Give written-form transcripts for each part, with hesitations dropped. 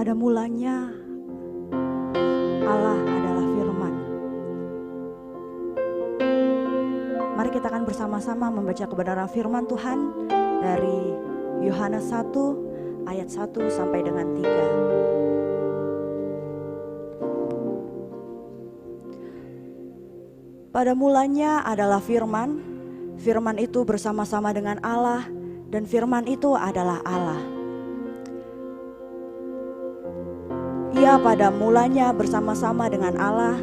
Pada mulanya Allah adalah firman. Mari kita akan bersama-sama membaca kebenaran firman Tuhan dari Yohanes 1 ayat 1 sampai dengan 3. Pada mulanya adalah firman, firman itu bersama-sama dengan Allah, dan firman itu adalah Allah. Ia pada mulanya bersama-sama dengan Allah.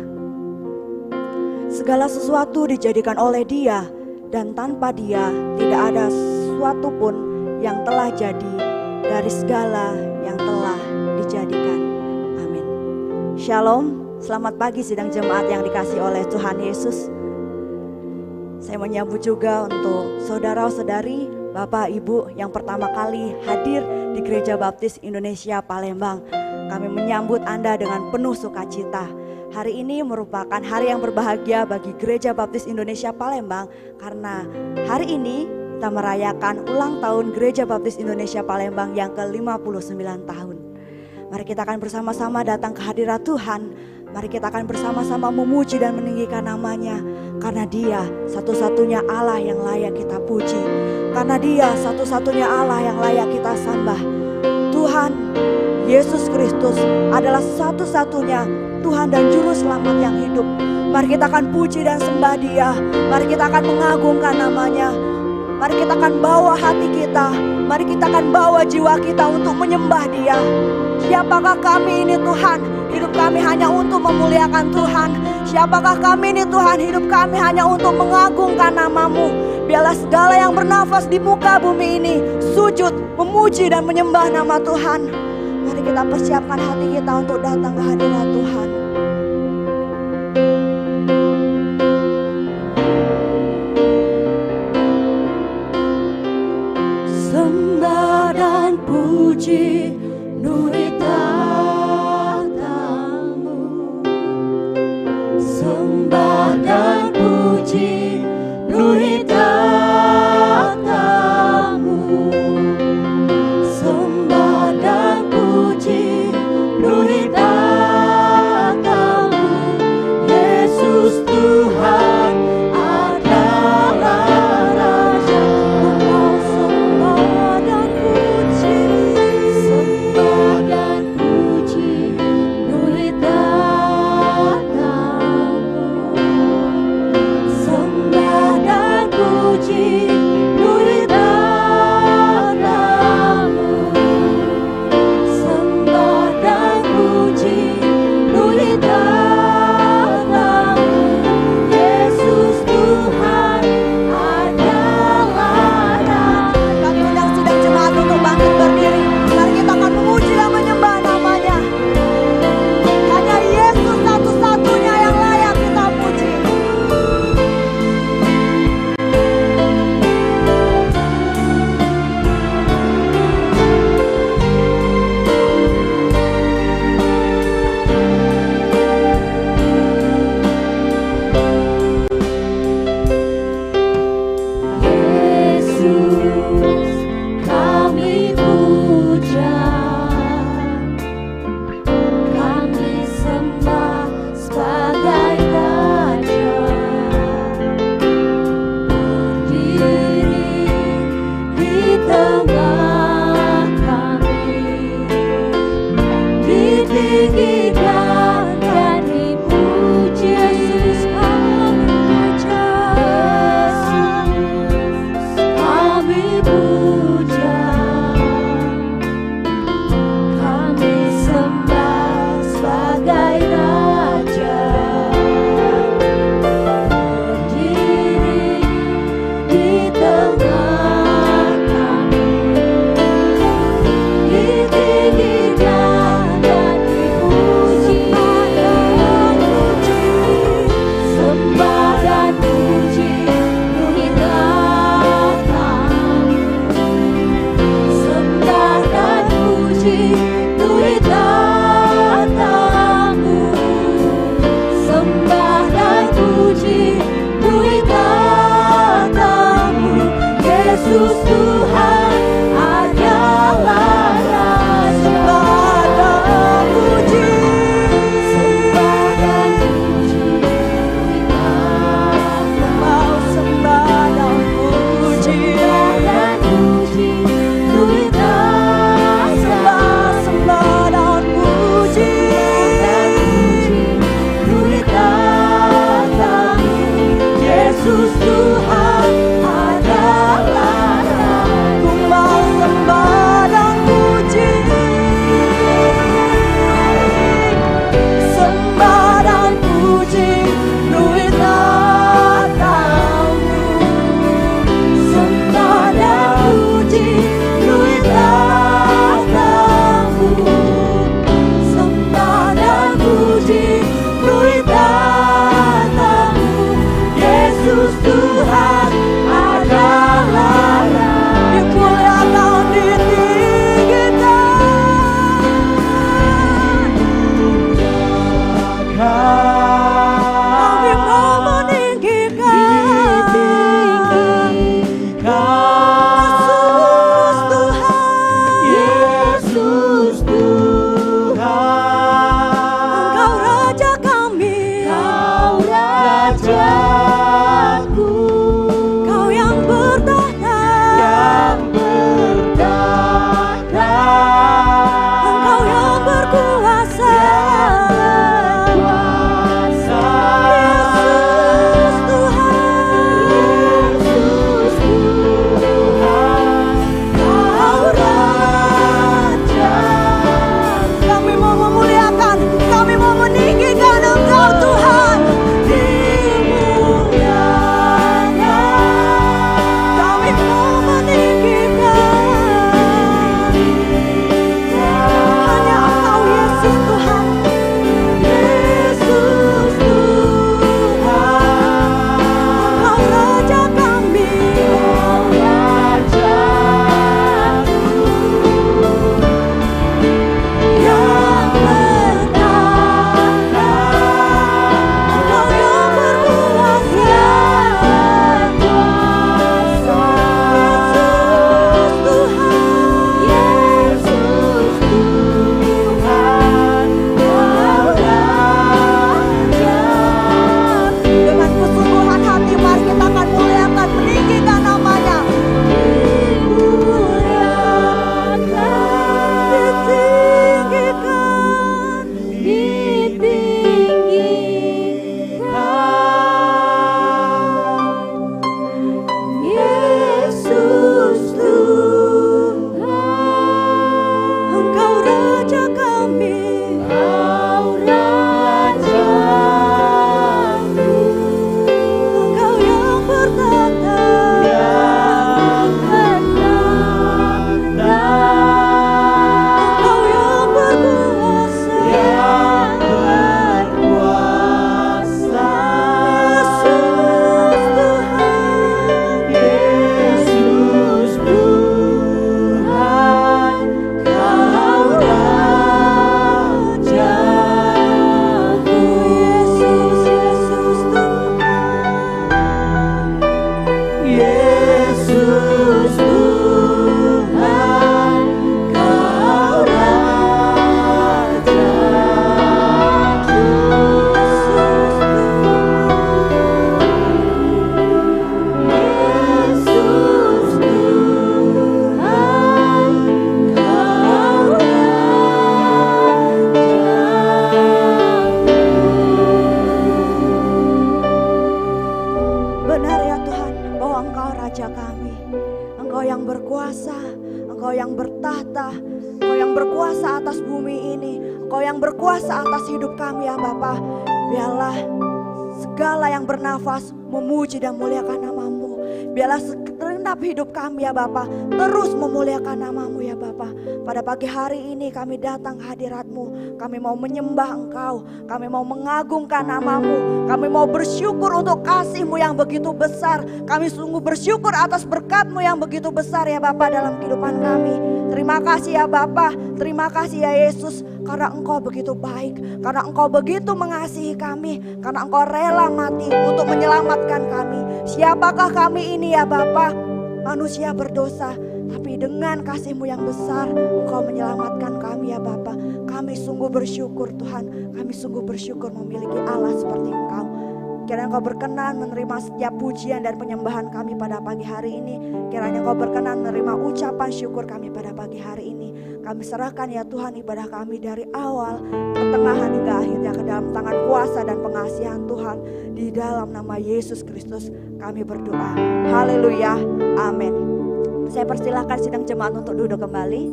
Segala sesuatu dijadikan oleh Dia, dan tanpa Dia tidak ada sesuatu pun yang telah jadi dari segala yang telah dijadikan. Amin. Shalom, selamat pagi sidang jemaat yang dikasihi oleh Tuhan Yesus. Saya menyambut juga untuk saudara-saudari, Bapak Ibu yang pertama kali hadir di Gereja Baptis Indonesia Palembang. Kami menyambut Anda dengan penuh sukacita. Hari ini merupakan hari yang berbahagia bagi Gereja Baptis Indonesia Palembang, karena hari ini kita merayakan ulang tahun Gereja Baptis Indonesia Palembang yang ke-59 tahun. Mari kita akan bersama-sama datang ke hadirat Tuhan. Mari kita akan bersama-sama memuji dan meninggikan namanya, karena Dia satu-satunya Allah yang layak kita puji, karena Dia satu-satunya Allah yang layak kita sembah. Tuhan Yesus Kristus adalah satu-satunya Tuhan dan Juru Selamat yang hidup. Mari kita akan puji dan sembah Dia. Mari kita akan mengagungkan namanya. Mari kita akan bawa hati kita. Mari kita akan bawa jiwa kita untuk menyembah Dia. Siapakah kami ini Tuhan? Hidup kami hanya untuk memuliakan Tuhan. Siapakah kami ini Tuhan? Hidup kami hanya untuk mengagungkan nama-Mu. Biarlah segala yang bernafas di muka bumi ini sujud, memuji dan menyembah nama Tuhan. Mari kita persiapkan hati kita untuk datang ke hadirat Tuhan. Sembah dan puji nurut tatamu. Sembah dan puji nurut tatamu. Sembah dan puji nurut tatamu. Yesus Tuhan adalah Raja. Oh, sembah dan puji, sembah dan puji nurut tatamu. Sembah dan puji nurut tatamu. Sembah dan puji nurut tatamu. Yesus Tuhan adalah Raja. Kami undang sidang jemaat untuk bangkit berdiri. Mari kita akan memuji dan menyembah namanya. Hanya Yesus satu-satunya yang layak kita puji. Yesus kami puja, kami sembah sebagai Raja. Berdiri di tengah kami, ditinggikan dan dipuji. Yesus kami puja, kami puja, kami sembah sebagai Raja. Berdiri di tengah kami, ditinggikan dan dipuji. Sembah dan puji nurut tatamu. Sembah dan puji nurut tatamu. Sembah dan puji nurut tatamu. Yesus Tuhan adalah Raja. Sembah dan Yesus Tuhan adalah Raja. Ku mau sembah dan puji, sembah dan puji melalui tatamu, sembah dan puji melalui tatamu, sembah dan puji melalui tatamu. Yesus Tuhan adalah Raja. Dimuliakan, ditinggikan. Kami mau meninggikan Yesus Tuhan. Engkau Raja kami, Engkau Rajaku, Kau yang bertahta, Engkau yang berkuasa, Yesus Tuhan, Kau Raja. Kami mau memuliakan, kami mau meninggikan Engkau Tuhan. Dimuliakan, kami mau meninggikan hanya Engkau Yesus Tuhan. Yesus Tuhan, Engkau Raja kami, Engkau Rajaku, yang bertahta, Engkau yang berkuasa, Yesus Tuhan, Kau Raja. Dengan kesungguhan hati mari kita akan muliakan, meninggikan namanya. Dimuliakan, ditinggikan, ditinggikan. Yesus Tuhan, Engkau Raja kami, Engkau Rajaku, Engkau yang bertahta, Engkau yang berkuasa, Yesus Tuhan, Kau Rajaku, Yesus Tuhan, Yesus Tuhan, Kau Rajaku, Yesus Tuhan, Kau Rajaku. Benar ya Tuhan, bahwa Engkau Raja kami, Engkau yang berkuasa, Engkau yang bertahta, Engkau yang berkuasa atas bumi ini, Engkau yang berkuasa atas hidup kami ya Bapa. Biarlah segala yang bernafas memuji dan muliakan nama-Mu. Biarlah segenap hidup kami ya Bapa terus memuliakan nama-Mu ya Bapa. Pada pagi hari ini kami datang ke hadirat-Mu, kami mau menyembah Engkau, kami mau mengagungkan nama-Mu, kami mau bersyukur untuk kasih-Mu yang begitu besar. Kami sungguh bersyukur atas berkat-Mu yang begitu besar ya Bapa dalam kehidupan kami. Terima kasih ya Bapa, terima kasih ya Yesus, karena Engkau begitu baik, karena Engkau begitu mengasihi kami, karena Engkau rela mati untuk menyelamatkan kami. Siapakah kami ini ya Bapa? Manusia berdosa, tapi dengan kasih-Mu yang besar Engkau menyelamatkan kami ya Bapa. Kami sungguh bersyukur Tuhan, kami sungguh bersyukur memiliki Allah seperti Engkau. Kiranya Engkau berkenan menerima setiap pujian dan penyembahan kami pada pagi hari ini. Kiranya Engkau berkenan menerima ucapan syukur kami pada pagi hari ini. Kami serahkan ya Tuhan ibadah kami dari awal, pertengahan hingga akhirnya ke dalam tangan kuasa dan pengasihan Tuhan. Di dalam nama Yesus Kristus kami berdoa. Haleluya, amin. Saya persilahkan sidang jemaat untuk duduk kembali.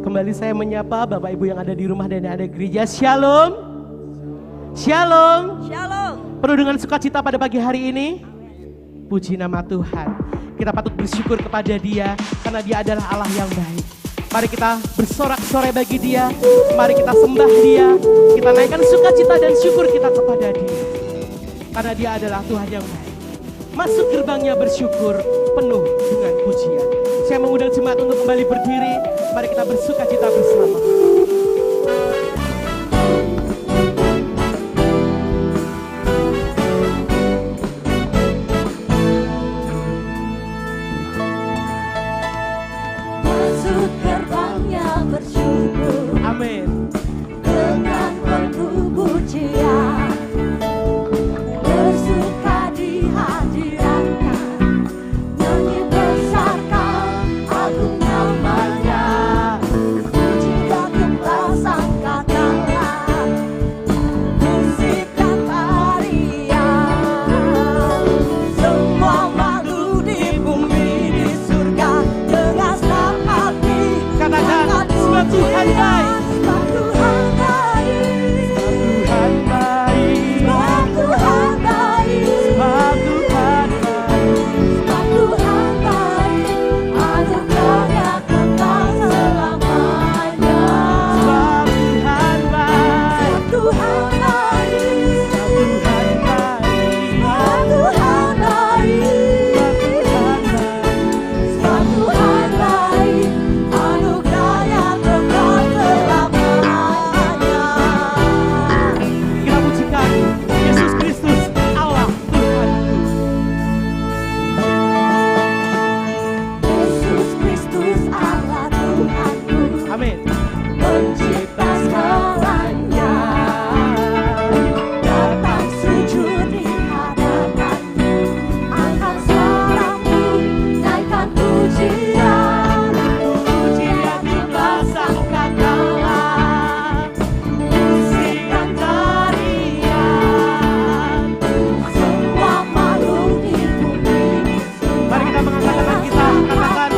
Kembali saya menyapa Bapak Ibu yang ada di rumah dan yang ada di gereja. Shalom. Shalom. Shalom. Penuh dengan sukacita pada pagi hari ini. Puji nama Tuhan. Kita patut bersyukur kepada Dia karena Dia adalah Allah yang baik. Mari kita bersorak-sorai bagi Dia. Mari kita sembah Dia. Kita naikkan sukacita dan syukur kita kepada Dia. Karena Dia adalah Tuhan yang baik. Masuk gerbangnya bersyukur penuh dengan pujian. Saya mengundang jemaat untuk kembali berdiri. Mari kita bersukacita bersama. Masuk gerbangnya bersyukur. Amin. Dengan penuh pujian. Bersuka di hadiratnya. Nyanyi besarkan agung namanya. Puji lagulah sangkatalah. Musik dan tarian. Semua makhluk di bumi di surga dengan senang hati. Katakan sebab Tuhan baik. Sebab Tuhan baik. Tuhan baik. Sebab Tuhan baik. Sebab Tuhan baik. Sebab Tuhan baik. Anugerahnya kekal selamanya. Sebab Tuhan baik. Sebab Tuhan baik. Sebab Tuhan baik. Sebab Tuhan baik. Sebab Tuhan baik. Sebab Tuhan baik. Anugerahnya kekal selamanya. Kita pujikan Yesus Kristus Allah Tuhanku. Yesus Kristus Allah Tuhanku. Amin. Pencipta segalanya, datang sujud di hadapan-Mu, angkat suaramu, naikkan pujian, pujian kita sangkatalah, musik dan tarian, semua makhluk di bumi di surga. Mari kita mengangkat tangan kita, katakan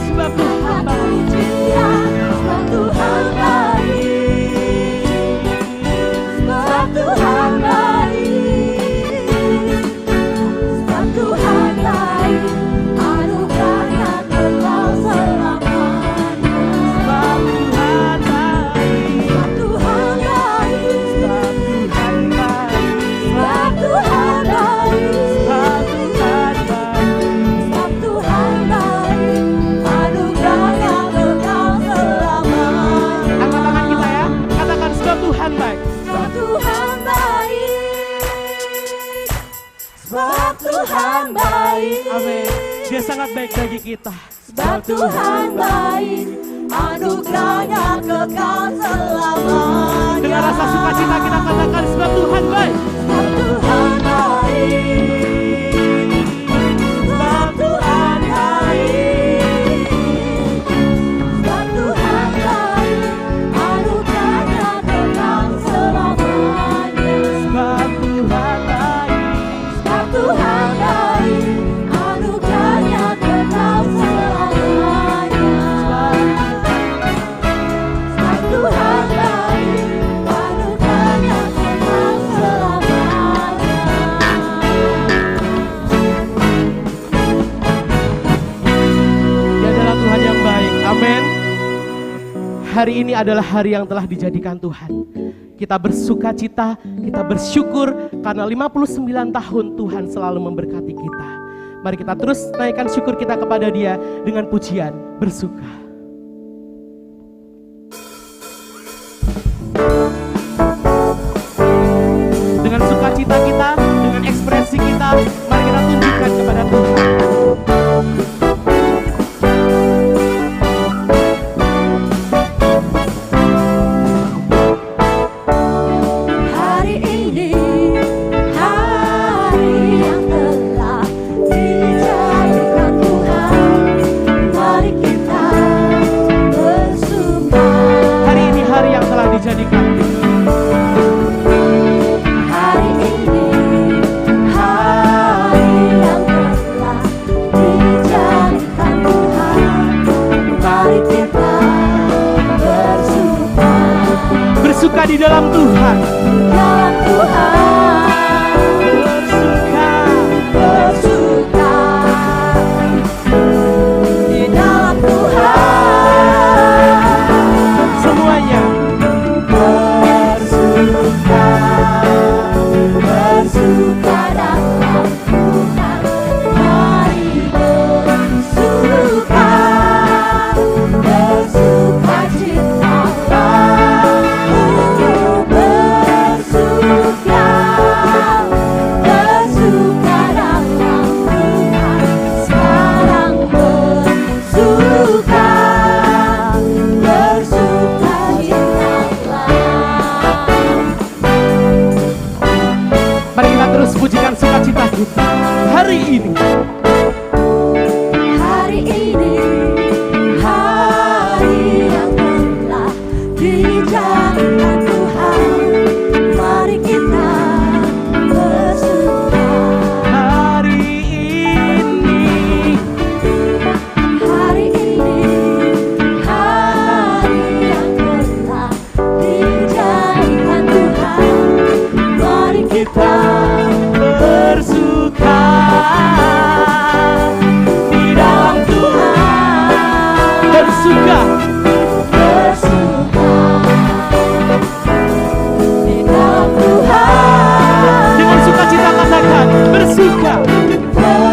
sebab Tuhan baik. Sebab Tuhan baik. Sebab Tuhan baik. Sebab Tuhan baik. Anugerahnya kekal selamanya. Sebab Tuhan baik. Sebab Tuhan baik. Sebab Tuhan baik. Sebab Tuhan baik. Sebab Tuhan baik. Sebab Tuhan baik. Anugerahnya kekal selamanya. Angkat tangan kita ya, katakan sebab Tuhan baik. Sebab Tuhan baik. Sebab Tuhan baik. Amin. Dia sangat baik bagi kita. Sebab Tuhan baik. Anugerahnya kekal selamanya. Dengan rasa sukacita kita katakan sebab Tuhan baik. Sebab Tuhan baik. Sebab Tuhan baik. Sebab Tuhan baik. Anugerahnya kekal selamanya. Sebab Tuhan baik. Sebab Tuhan baik. Anugerahnya kekal selamanya. Sebab Tuhan baik. Anugerahnya kekal selamanya. Dia adalah Tuhan yang baik. Amin. Hari ini adalah hari yang telah dijadikan Tuhan. Kita bersukacita, kita bersyukur karena 59 tahun Tuhan selalu memberkati kita. Mari kita terus naikkan syukur kita kepada Dia dengan pujian bersuka. Dengan sukacita kita, dengan ekspresi kita, mari kita tunjukkan kepada Tuhan. Hari ini, hari yang telah dijadikan Tuhan. Mari kita kita hari ini. Hari ini, hari yang telah dijadikan Tuhan, mari kita bersuka. Hari ini, Hari ini, hari yang telah dijadikan Tuhan, mari kita bersuka di dalam Tuhan. Bersuka, bersuka di dalam Tuhan. dengan sukacita katakan bersuka.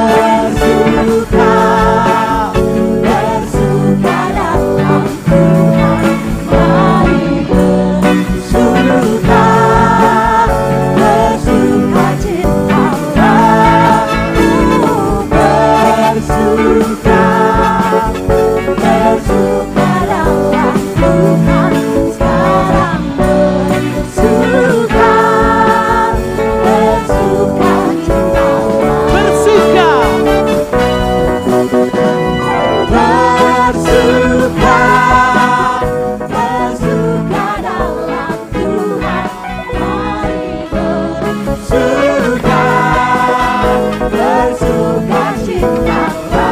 Bersuka, bersuka dalam Tuhan, mari bersuka, bersuka citalah, bersuka, bersuka dalam Tuhan, sekarang bersuka, bersuka citalah. Bersuka, Bersuka, bersuka dalam Tuhan, mari bersuka, bersuka citalah.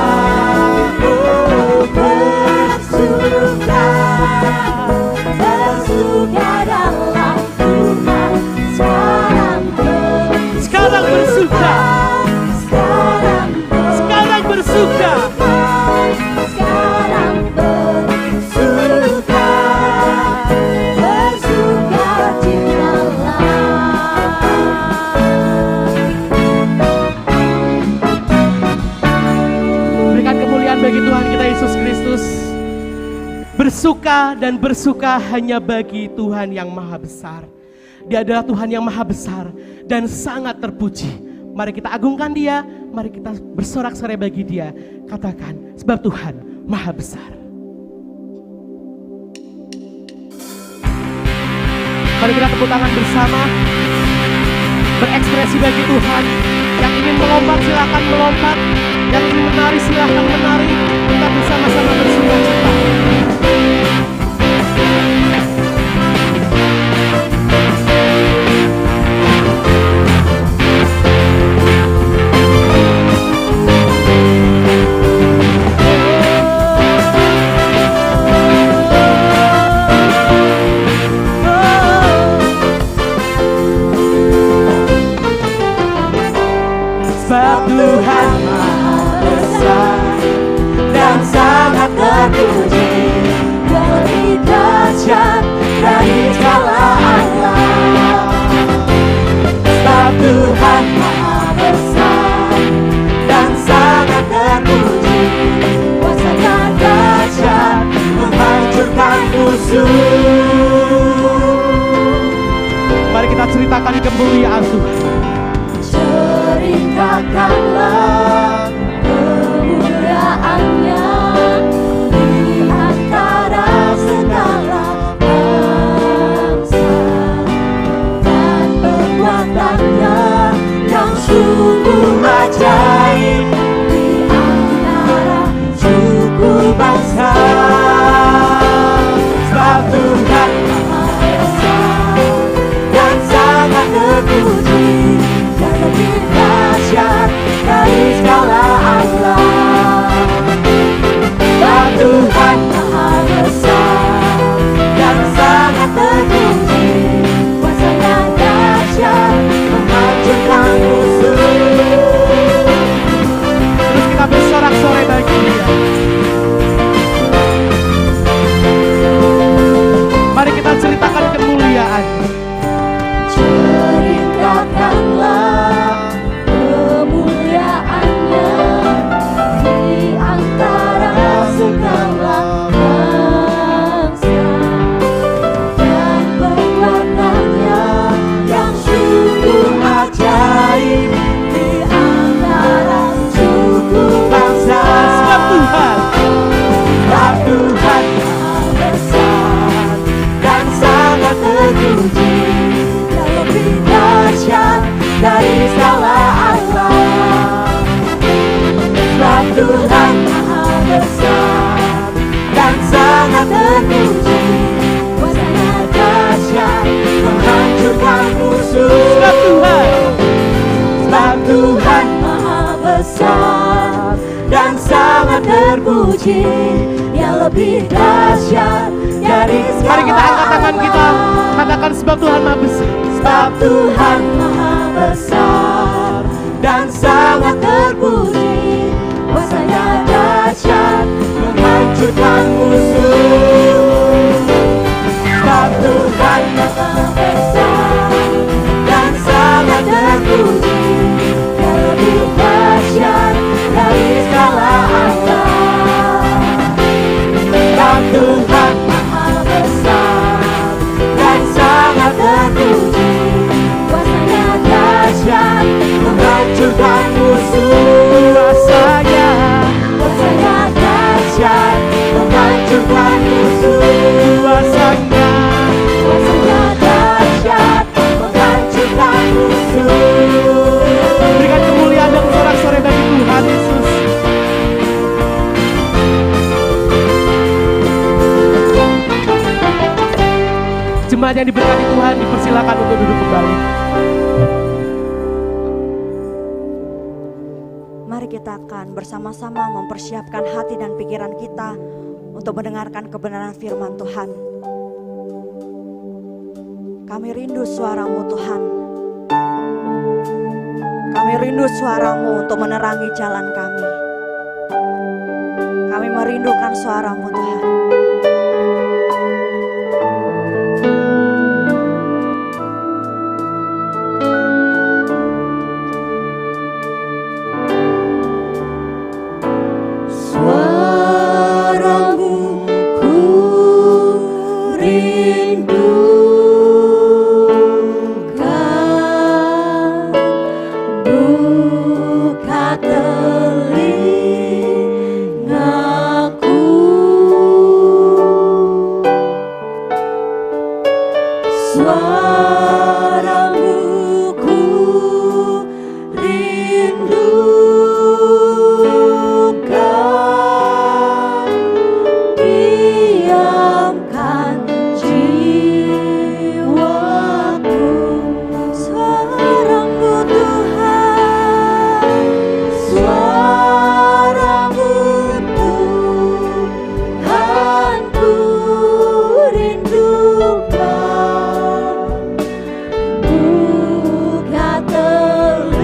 Bersuka, bersuka dalam Tuhan, sekarang bersuka, sekarang sekarang bersuka. sekarang bersuka, bersuka citalah. Berikan kemuliaan bagi Tuhan kita Yesus Kristus. Bersuka dan bersuka hanya bagi Tuhan yang maha besar. Dia adalah Tuhan yang maha besar dan sangat terpuji. Mari kita agungkan Dia, mari kita bersorak-sorai bagi Dia. Katakan, sebab Tuhan maha besar. Mari kita tepuk tangan bersama, berekspresi bagi Tuhan. Yang ingin melompat silakan melompat, yang ingin menari silakan menari. Kita bersama-sama bersuka cita. Sebab Tuhan Maha besar dan sangat terpuji, lebih dahsyat dari segala Allah. Sebab Tuhan Maha besar dan sangat terpuji, kuasanya dahsyat menghancurkan musuh. Mari kita ceritakan kemuliaan Tuhan. Ceritakanlah kemuliaannya di antara segala bangsa, dan perbuatannya yang sungguh ajaib di antara suku bangsa. Sebab Tuhan Maha besar dan sangat terpuji, dan lebih dahsyat dari segala Allah. Sebab Tuhan Maha besar dan sangat terpuji, kuasanya dahsyat menghancurkan musuh. Terus kita bersorak-sorai bagi Dia. Mari kita ceritakan kemuliaan. Ceritakanlah kemuliaannya besar dan sangat terpuji, yang lebih dahsyat dari segala. Mari kita angkat tangan kita, katakan sebab Tuhan Maha Besar. Sebab Tuhan Maha Besar dan sangat terpuji, kuasanya dahsyat menghancurkan musuh. Sebab Tuhan Maha Besar dan sangat terpuji, yang lebih dahsyat dari segala angka. Sebab Tuhan Maha Besar dan sangat terpuji, kuasanya dahsyat menghancurkan musuh. Kuasanya dahsyat menghancurkan musuh. Kuasanya dahsyat menghancurkan musuh. Berikan kemuliaan dan sorak-sorai bagi Tuhan Yesus. Jemaat yang diberkati Tuhan, dipersilakan untuk duduk kembali. Mari kita akan bersama-sama mempersiapkan hati dan pikiran kita untuk mendengarkan kebenaran firman Tuhan. Kami rindu suara-Mu Tuhan. Kami rindu suara-Mu untuk menerangi jalan kami. Kami merindukan suara-Mu Tuhan. Suara-Mu ku rindukan, buka telingaku. Suara-Mu ku rindukan, diamkan jiwaku. Suara-Mu Tuhan, suara-Mu Tuhan, ku rindukan, buka telingaku.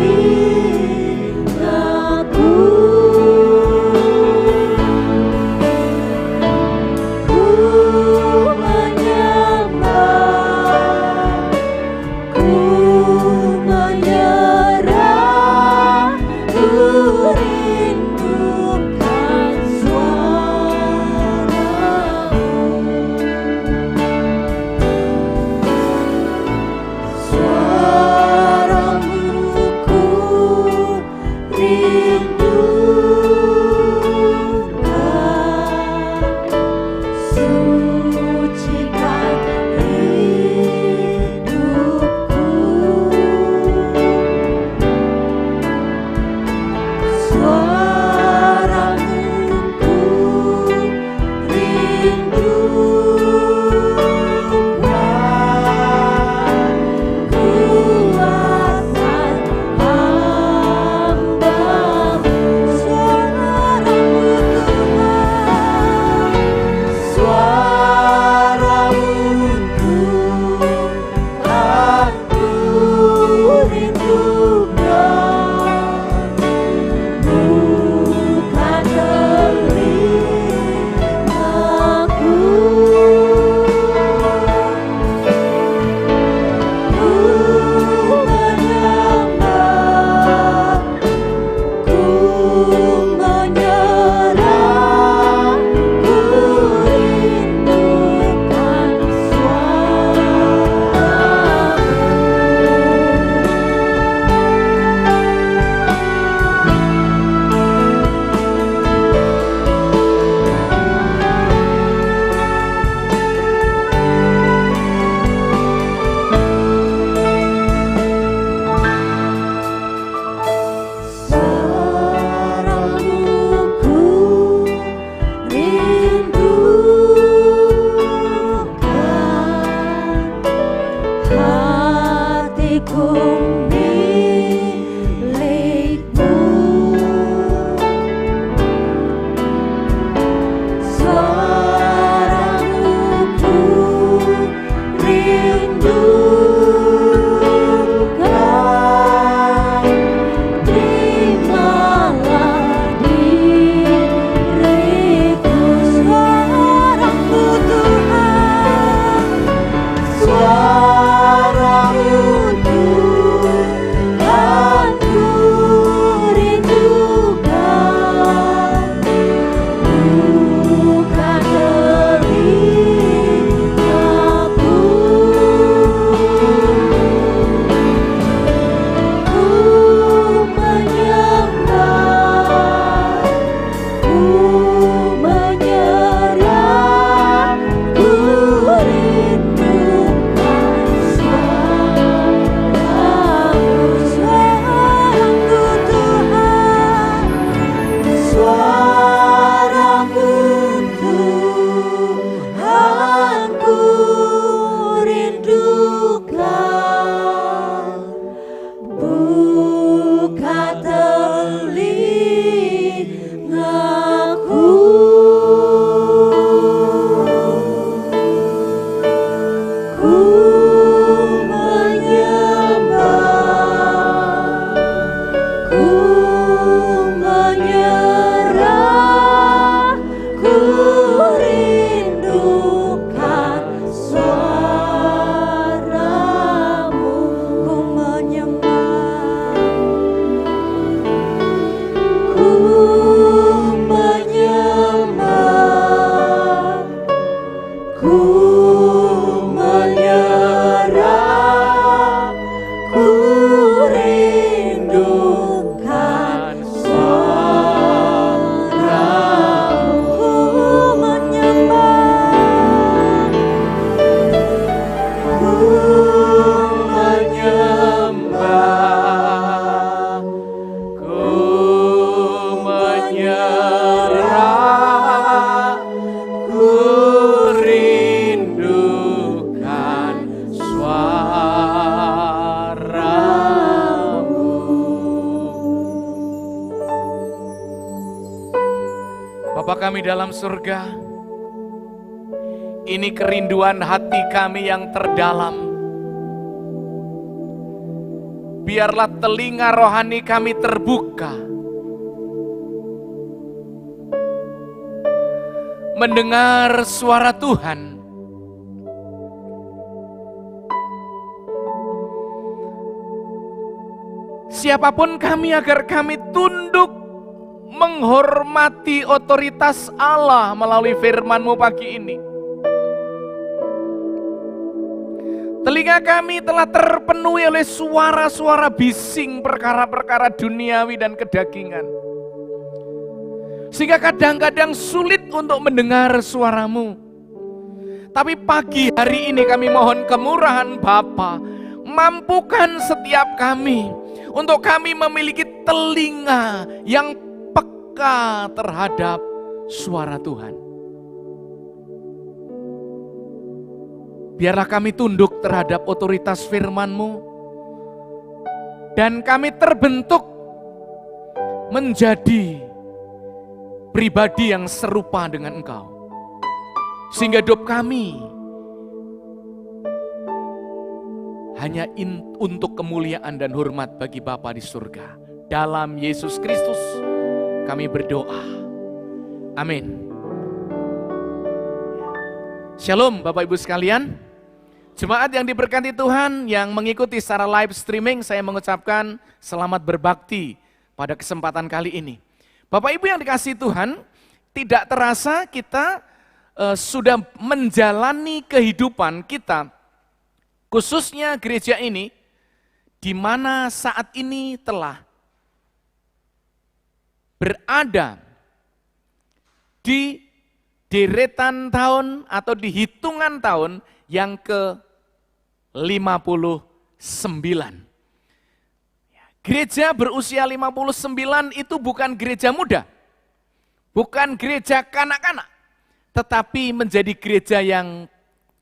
Bapa kami dalam surga, ini kerinduan hati kami yang terdalam. Biarlah telinga rohani kami terbuka, mendengar suara Tuhan. Siapapun kami, agar kami tunduk menghormati otoritas Allah melalui firman-Mu pagi ini. Telinga kami telah terpenuhi oleh suara-suara bising perkara-perkara duniawi dan kedagingan. Sehingga kadang-kadang sulit untuk mendengar suara-Mu. Tapi pagi hari ini kami mohon kemurahan Bapa, mampukan setiap kami untuk kami memiliki telinga yang peka terhadap suara Tuhan. Biarlah kami tunduk terhadap otoritas firman-Mu, dan kami terbentuk menjadi pribadi yang serupa dengan Engkau. Sehingga hidup kami hanya untuk kemuliaan dan hormat bagi Bapa di surga. Dalam Yesus Kristus kami berdoa. Amin. Shalom Bapak Ibu sekalian. Jemaat yang diberkati Tuhan yang mengikuti secara live streaming, saya mengucapkan selamat berbakti pada kesempatan kali ini. Bapak Ibu yang dikasihi Tuhan, tidak terasa kita sudah menjalani kehidupan kita, khususnya gereja ini, di mana saat ini telah berada di deretan tahun atau di hitungan tahun yang ke-59. Gereja berusia 59 itu bukan gereja muda, bukan gereja kanak-kanak, tetapi menjadi gereja yang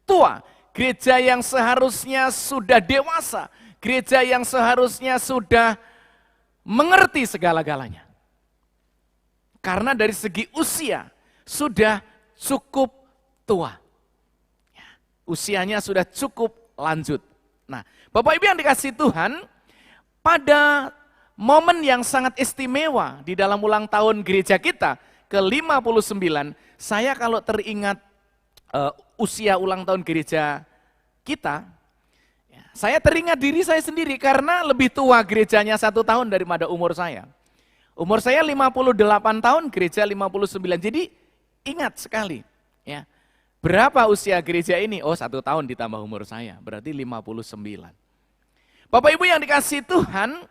tua, gereja yang seharusnya sudah dewasa, gereja yang seharusnya sudah mengerti segala-galanya. Karena dari segi usia sudah cukup tua. Usianya sudah cukup lanjut. Nah, Bapak Ibu yang dikasihi Tuhan, pada momen yang sangat istimewa di dalam ulang tahun gereja kita ke-59, saya kalau teringat usia ulang tahun gereja kita, saya teringat diri saya sendiri karena lebih tua gerejanya 1 tahun daripada umur saya. Umur saya 58 tahun, gereja 59, jadi ingat sekali ya. Berapa usia gereja ini? Oh, 1 tahun ditambah umur saya, berarti 59. Bapak Ibu yang dikasihi Tuhan,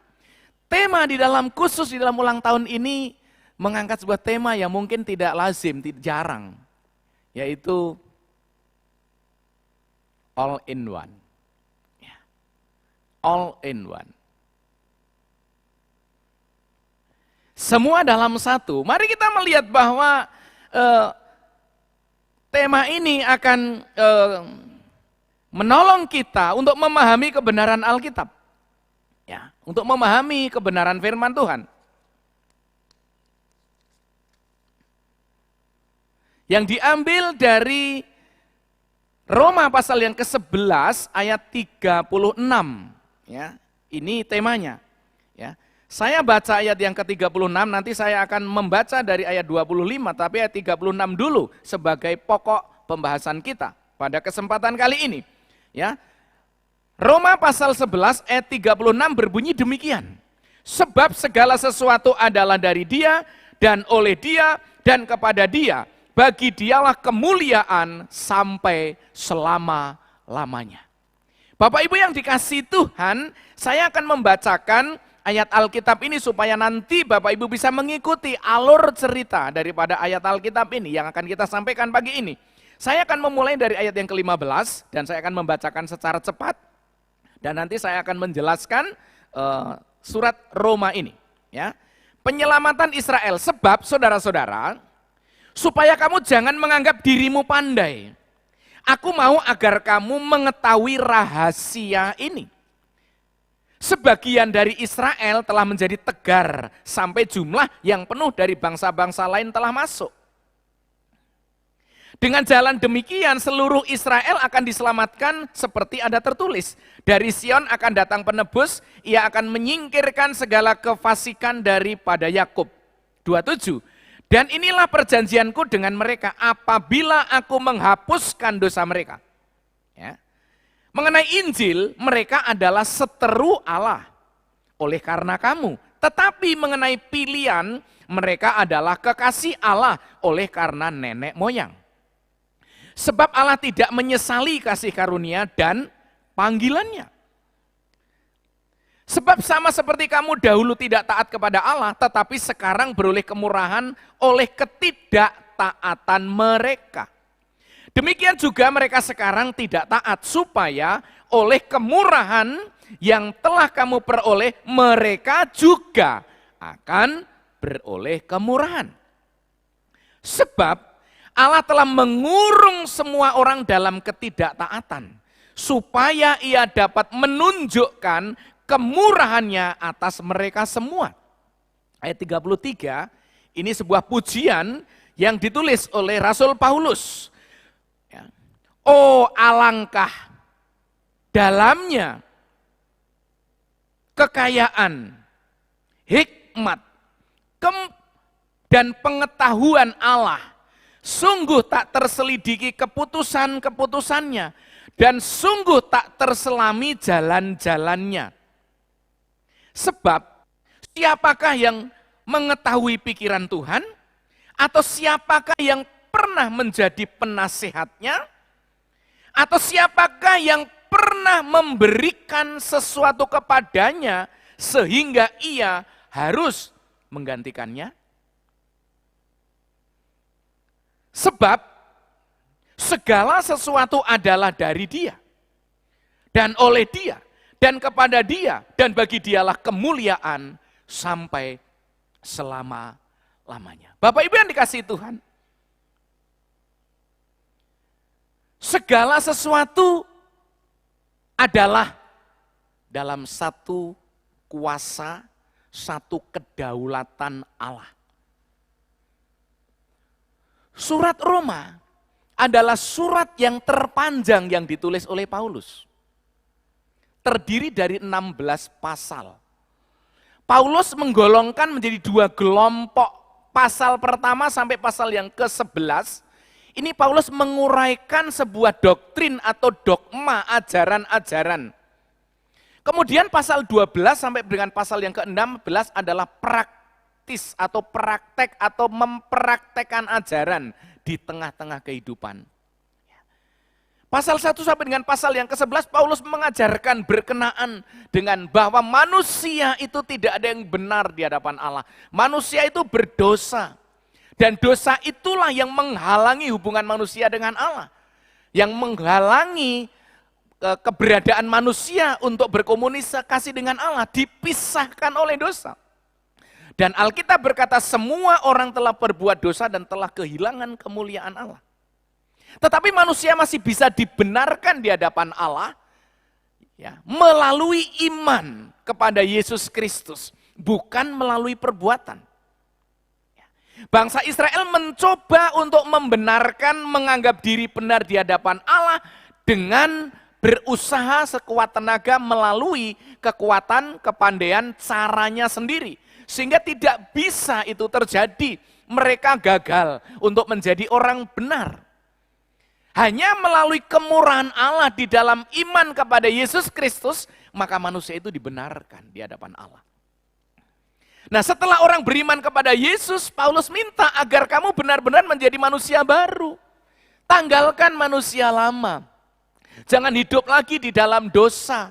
tema di dalam khusus di dalam ulang tahun ini mengangkat sebuah tema yang mungkin tidak lazim, tidak jarang, yaitu all in one. All in one. Semua dalam satu. Mari kita melihat bahwa tema ini akan menolong kita untuk memahami kebenaran Alkitab. Ya, untuk memahami kebenaran firman Tuhan. Yang diambil dari Roma pasal yang ke-11 ayat 36. Ya, ini temanya. Ya. Saya baca ayat yang ke-36, nanti saya akan membaca dari ayat 25, tapi ayat 36 dulu sebagai pokok pembahasan kita pada kesempatan kali ini. Ya. Roma pasal 11 ayat 36 berbunyi demikian. Sebab segala sesuatu adalah dari Dia dan oleh Dia dan kepada Dia. Bagi Dialah kemuliaan sampai selama-lamanya. Bapak Ibu yang dikasihi Tuhan, saya akan membacakan ayat Alkitab ini supaya nanti Bapak Ibu bisa mengikuti alur cerita daripada ayat Alkitab ini yang akan kita sampaikan pagi ini. Saya akan memulai dari ayat yang ke-15 dan saya akan membacakan secara cepat dan nanti saya akan menjelaskan surat Roma ini. Ya. Penyelamatan Israel, sebab saudara-saudara, supaya kamu jangan menganggap dirimu pandai. Aku mau agar kamu mengetahui rahasia ini. Sebagian dari Israel telah menjadi tegar sampai jumlah yang penuh dari bangsa-bangsa lain telah masuk. Dengan jalan demikian seluruh Israel akan diselamatkan seperti ada tertulis. Dari Sion akan datang penebus, ia akan menyingkirkan segala kefasikan daripada Yakub. 27. Dan inilah perjanjianku dengan mereka apabila aku menghapuskan dosa mereka. Ya. Mengenai Injil, mereka adalah seteru Allah oleh karena kamu. Tetapi mengenai pilihan, mereka adalah kekasih Allah oleh karena nenek moyang. Sebab Allah tidak menyesali kasih karunia dan panggilannya. Sebab sama seperti kamu dahulu tidak taat kepada Allah, tetapi sekarang beroleh kemurahan oleh ketidaktaatan mereka. Demikian juga mereka sekarang tidak taat, supaya oleh kemurahan yang telah kamu peroleh, mereka juga akan beroleh kemurahan. Sebab Allah telah mengurung semua orang dalam ketidaktaatan, supaya ia dapat menunjukkan kemurahannya atas mereka semua. Ayat 33, ini sebuah pujian yang ditulis oleh Rasul Paulus. Oh alangkah dalamnya kekayaan, hikmat, dan pengetahuan Allah. Sungguh tak terselidiki keputusan-keputusannya, dan sungguh tak terselami jalan-jalannya. Sebab siapakah yang mengetahui pikiran Tuhan? Atau siapakah yang pernah menjadi penasehatnya? Atau siapakah yang pernah memberikan sesuatu kepadanya sehingga ia harus menggantikannya? Sebab segala sesuatu adalah dari Dia, dan oleh Dia, dan kepada Dia, dan bagi Dialah kemuliaan sampai selama-lamanya. Bapak Ibu yang dikasihi Tuhan, segala sesuatu adalah dalam satu kuasa, satu kedaulatan Allah. Surat Roma adalah surat yang terpanjang yang ditulis oleh Paulus. Terdiri dari 16 pasal. Paulus menggolongkan menjadi 2 kelompok. Pasal pertama sampai pasal yang ke-11, ini Paulus menguraikan sebuah doktrin atau dogma, ajaran-ajaran. Kemudian pasal 12 sampai dengan pasal yang ke-16 adalah praktis atau praktek atau mempraktekkan ajaran di tengah-tengah kehidupan. Pasal 1 sampai dengan pasal yang ke-11 Paulus mengajarkan berkenaan dengan bahwa manusia itu tidak ada yang benar di hadapan Allah. Manusia itu berdosa. Dan dosa itulah yang menghalangi hubungan manusia dengan Allah. Yang menghalangi keberadaan manusia untuk berkomunikasi dengan Allah dipisahkan oleh dosa. Dan Alkitab berkata semua orang telah berbuat dosa dan telah kehilangan kemuliaan Allah. Tetapi manusia masih bisa dibenarkan di hadapan Allah ya, melalui iman kepada Yesus Kristus, bukan melalui perbuatan. Bangsa Israel mencoba untuk membenarkan, menganggap diri benar di hadapan Allah dengan berusaha sekuat tenaga melalui kekuatan, kepandaian, caranya sendiri. Sehingga tidak bisa itu terjadi. Mereka gagal untuk menjadi orang benar. Hanya melalui kemurahan Allah di dalam iman kepada Yesus Kristus, maka manusia itu dibenarkan di hadapan Allah. Nah setelah orang beriman kepada Yesus, Paulus minta agar kamu benar-benar menjadi manusia baru. Tanggalkan manusia lama. Jangan hidup lagi di dalam dosa.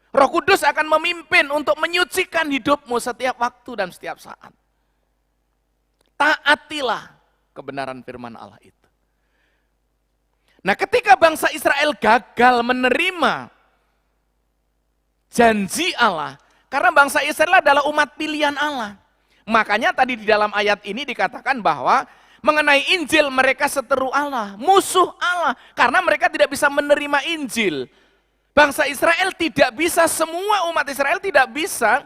Roh Kudus akan memimpin untuk menyucikan hidupmu setiap waktu dan setiap saat. Taatilah kebenaran firman Allah itu. Nah ketika bangsa Israel gagal menerima janji Allah, karena bangsa Israel adalah umat pilihan Allah. Makanya tadi di dalam ayat ini dikatakan bahwa mengenai Injil mereka seteru Allah, musuh Allah. Karena mereka tidak bisa menerima Injil. Bangsa Israel tidak bisa, semua umat Israel tidak bisa,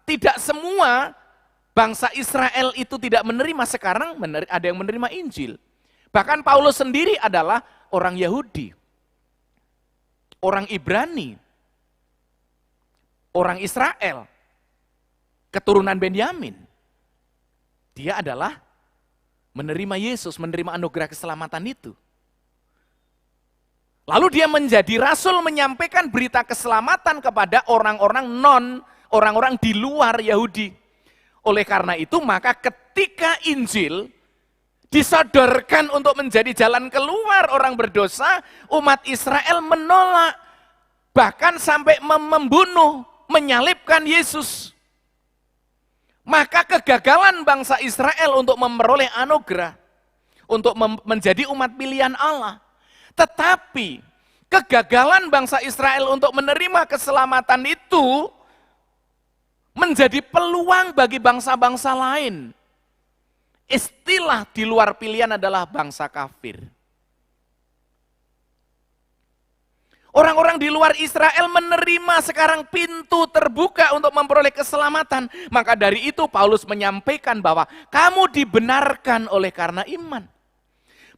tidak semua bangsa Israel itu tidak menerima, sekarang ada yang menerima Injil. Bahkan Paulus sendiri adalah orang Yahudi, orang Ibrani, orang Israel, keturunan Benyamin. Dia adalah menerima Yesus, menerima anugerah keselamatan itu. Lalu dia menjadi rasul menyampaikan berita keselamatan kepada orang-orang di luar Yahudi. Oleh karena itu, maka ketika Injil disodorkan untuk menjadi jalan keluar orang berdosa, umat Israel menolak, bahkan sampai membunuh, menyalibkan Yesus. Maka kegagalan bangsa Israel untuk memperoleh anugerah, untuk menjadi umat pilihan Allah. Tetapi kegagalan bangsa Israel untuk menerima keselamatan itu menjadi peluang bagi bangsa-bangsa lain. Istilah di luar pilihan adalah bangsa kafir. Orang-orang di luar Israel menerima sekarang pintu terbuka untuk memperoleh keselamatan. Maka dari itu Paulus menyampaikan bahwa kamu dibenarkan oleh karena iman.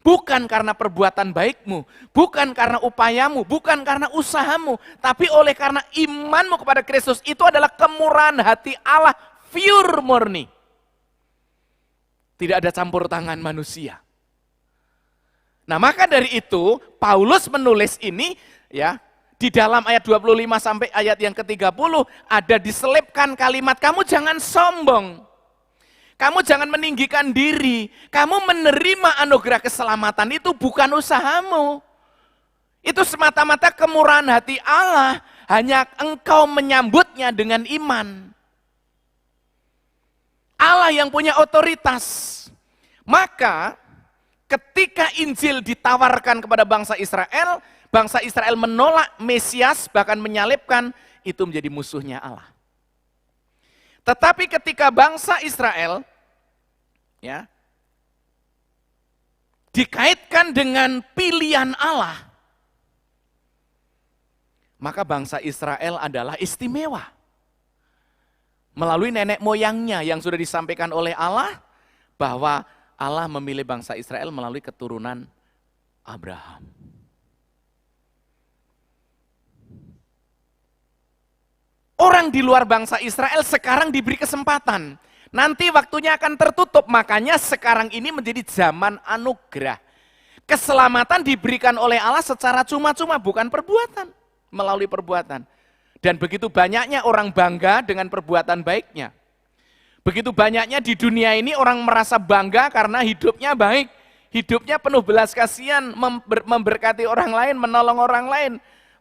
Bukan karena perbuatan baikmu, bukan karena upayamu, bukan karena usahamu, tapi oleh karena imanmu kepada Kristus. Itu adalah kemurahan hati Allah, pure murni. Tidak ada campur tangan manusia. Nah, maka dari itu Paulus menulis ini ya, di dalam ayat 25 sampai ayat yang ke-30 ada diselipkan kalimat, kamu jangan sombong. Kamu jangan meninggikan diri. Kamu menerima anugerah keselamatan itu bukan usahamu. Itu semata-mata kemurahan hati Allah. Hanya engkau menyambutnya dengan iman. Allah yang punya otoritas. Maka ketika Injil ditawarkan kepada bangsa Israel menolak Mesias, bahkan menyalibkan, itu menjadi musuhnya Allah. Tetapi ketika bangsa Israel ya dikaitkan dengan pilihan Allah, maka bangsa Israel adalah istimewa. Melalui nenek moyangnya yang sudah disampaikan oleh Allah, bahwa Allah memilih bangsa Israel melalui keturunan Abraham. Orang di luar bangsa Israel sekarang diberi kesempatan. Nanti waktunya akan tertutup, makanya sekarang ini menjadi zaman anugerah. Keselamatan diberikan oleh Allah secara cuma-cuma, bukan perbuatan, melalui perbuatan. Dan begitu banyaknya orang bangga dengan perbuatan baiknya. Begitu banyaknya di dunia ini orang merasa bangga karena hidupnya baik. Hidupnya penuh belas kasihan, memberkati orang lain, menolong orang lain.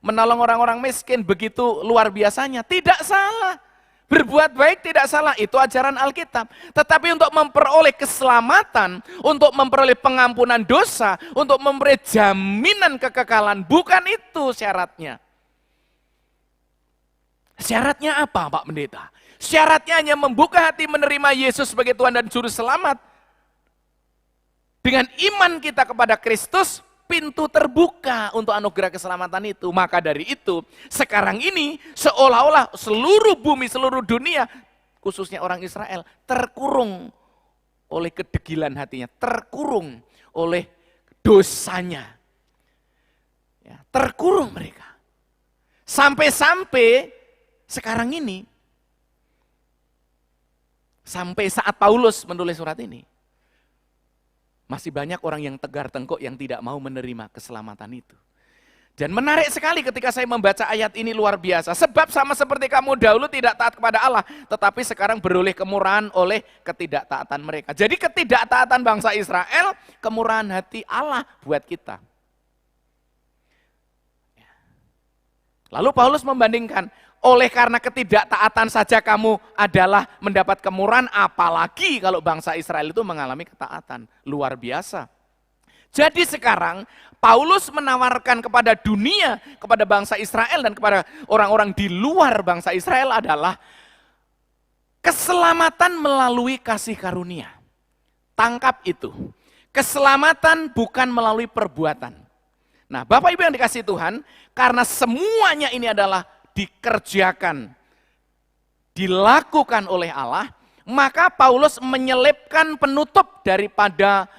Menolong orang-orang miskin, begitu luar biasanya. Tidak salah, berbuat baik tidak salah, itu ajaran Alkitab. Tetapi untuk memperoleh keselamatan, untuk memperoleh pengampunan dosa, untuk memperoleh jaminan kekekalan, bukan itu syaratnya. Syaratnya apa, Pak Pendeta? Syaratnya hanya membuka hati menerima Yesus sebagai Tuhan dan Juru Selamat. Dengan iman kita kepada Kristus, pintu terbuka untuk anugerah keselamatan itu. Maka dari itu, sekarang ini seolah-olah seluruh bumi, seluruh dunia, khususnya orang Israel, terkurung oleh kedegilan hatinya, terkurung oleh dosanya. Ya, terkurung mereka. Sampai-sampai sekarang ini, sampai saat Paulus menulis surat ini, masih banyak orang yang tegar tengkuk yang tidak mau menerima keselamatan itu. Dan menarik sekali ketika saya membaca ayat ini, luar biasa. Sebab sama seperti kamu dahulu tidak taat kepada Allah, tetapi sekarang beroleh kemurahan oleh ketidaktaatan mereka. Jadi ketidaktaatan bangsa Israel, kemurahan hati Allah buat kita. Lalu Paulus membandingkan, oleh karena ketidaktaatan saja kamu adalah mendapat kemurahan, apalagi kalau bangsa Israel itu mengalami ketaatan. Luar biasa. Jadi sekarang Paulus menawarkan kepada dunia, kepada bangsa Israel dan kepada orang-orang di luar bangsa Israel adalah keselamatan melalui kasih karunia. Tangkap itu. Keselamatan bukan melalui perbuatan. Nah, Bapak Ibu yang dikasihi Tuhan, karena semuanya ini adalah dikerjakan, dilakukan oleh Allah, Maka Paulus menyelipkan penutup daripada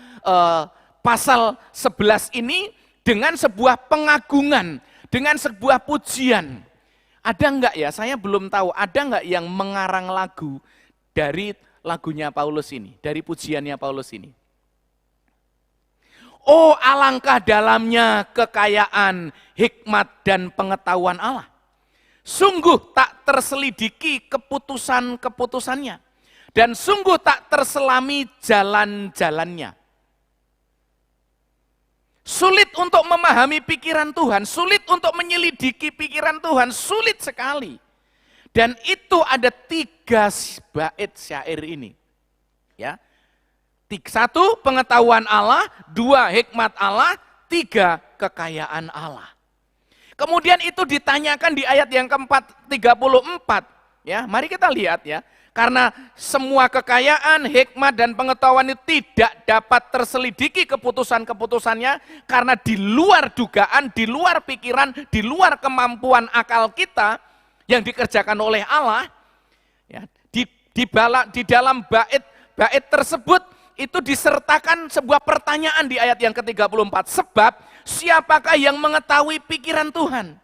pasal 11 ini dengan sebuah pengagungan, dengan sebuah pujian. Ada enggak ya, saya belum tahu, ada enggak yang mengarang lagu dari lagunya Paulus ini, dari pujiannya Paulus ini. Oh, alangkah dalamnya kekayaan, hikmat, dan pengetahuan Allah. Sungguh tak terselidiki keputusan-keputusannya, dan sungguh tak terselami jalan-jalannya. Sulit untuk memahami pikiran Tuhan, sulit untuk menyelidiki pikiran Tuhan, sulit sekali. Dan itu ada 3 bait syair ini. Ya. 1, pengetahuan Allah, 2, hikmat Allah, 3, kekayaan Allah. Kemudian itu ditanyakan di ayat yang keempat, 34. Ya, mari kita lihat ya. Karena semua kekayaan, hikmat, dan pengetahuan itu tidak dapat terselidiki keputusan-keputusannya, karena di luar dugaan, di luar pikiran, di luar kemampuan akal kita yang dikerjakan oleh Allah. Ya, di dalam bait tersebut itu disertakan sebuah pertanyaan di ayat yang ke-34. Sebab siapakah yang mengetahui pikiran Tuhan?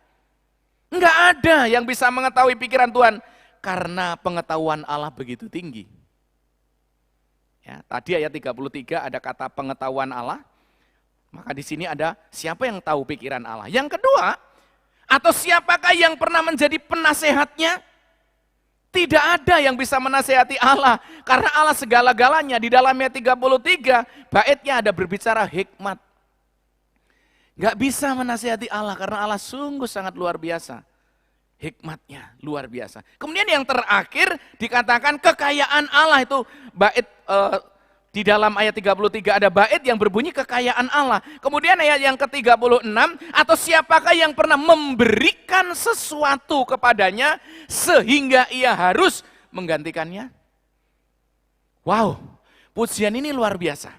Enggak ada yang bisa mengetahui pikiran Tuhan, karena pengetahuan Allah begitu tinggi. Ya, tadi ayat 33 ada kata pengetahuan Allah, maka di sini ada siapa yang tahu pikiran Allah. Yang kedua, atau siapakah yang pernah menjadi penasehatnya? Tidak ada yang bisa menasehati Allah, karena Allah segala-galanya. Di dalamnya 33 baitnya ada berbicara hikmat. Gak bisa menasehati Allah karena Allah sungguh sangat luar biasa. Hikmatnya luar biasa. Kemudian yang terakhir dikatakan kekayaan Allah, itu bait di dalam ayat 33 ada bait yang berbunyi kekayaan Allah. Kemudian ayat yang ke-36, atau siapakah yang pernah memberikan sesuatu kepadanya sehingga ia harus menggantikannya? Wow, pujian ini luar biasa.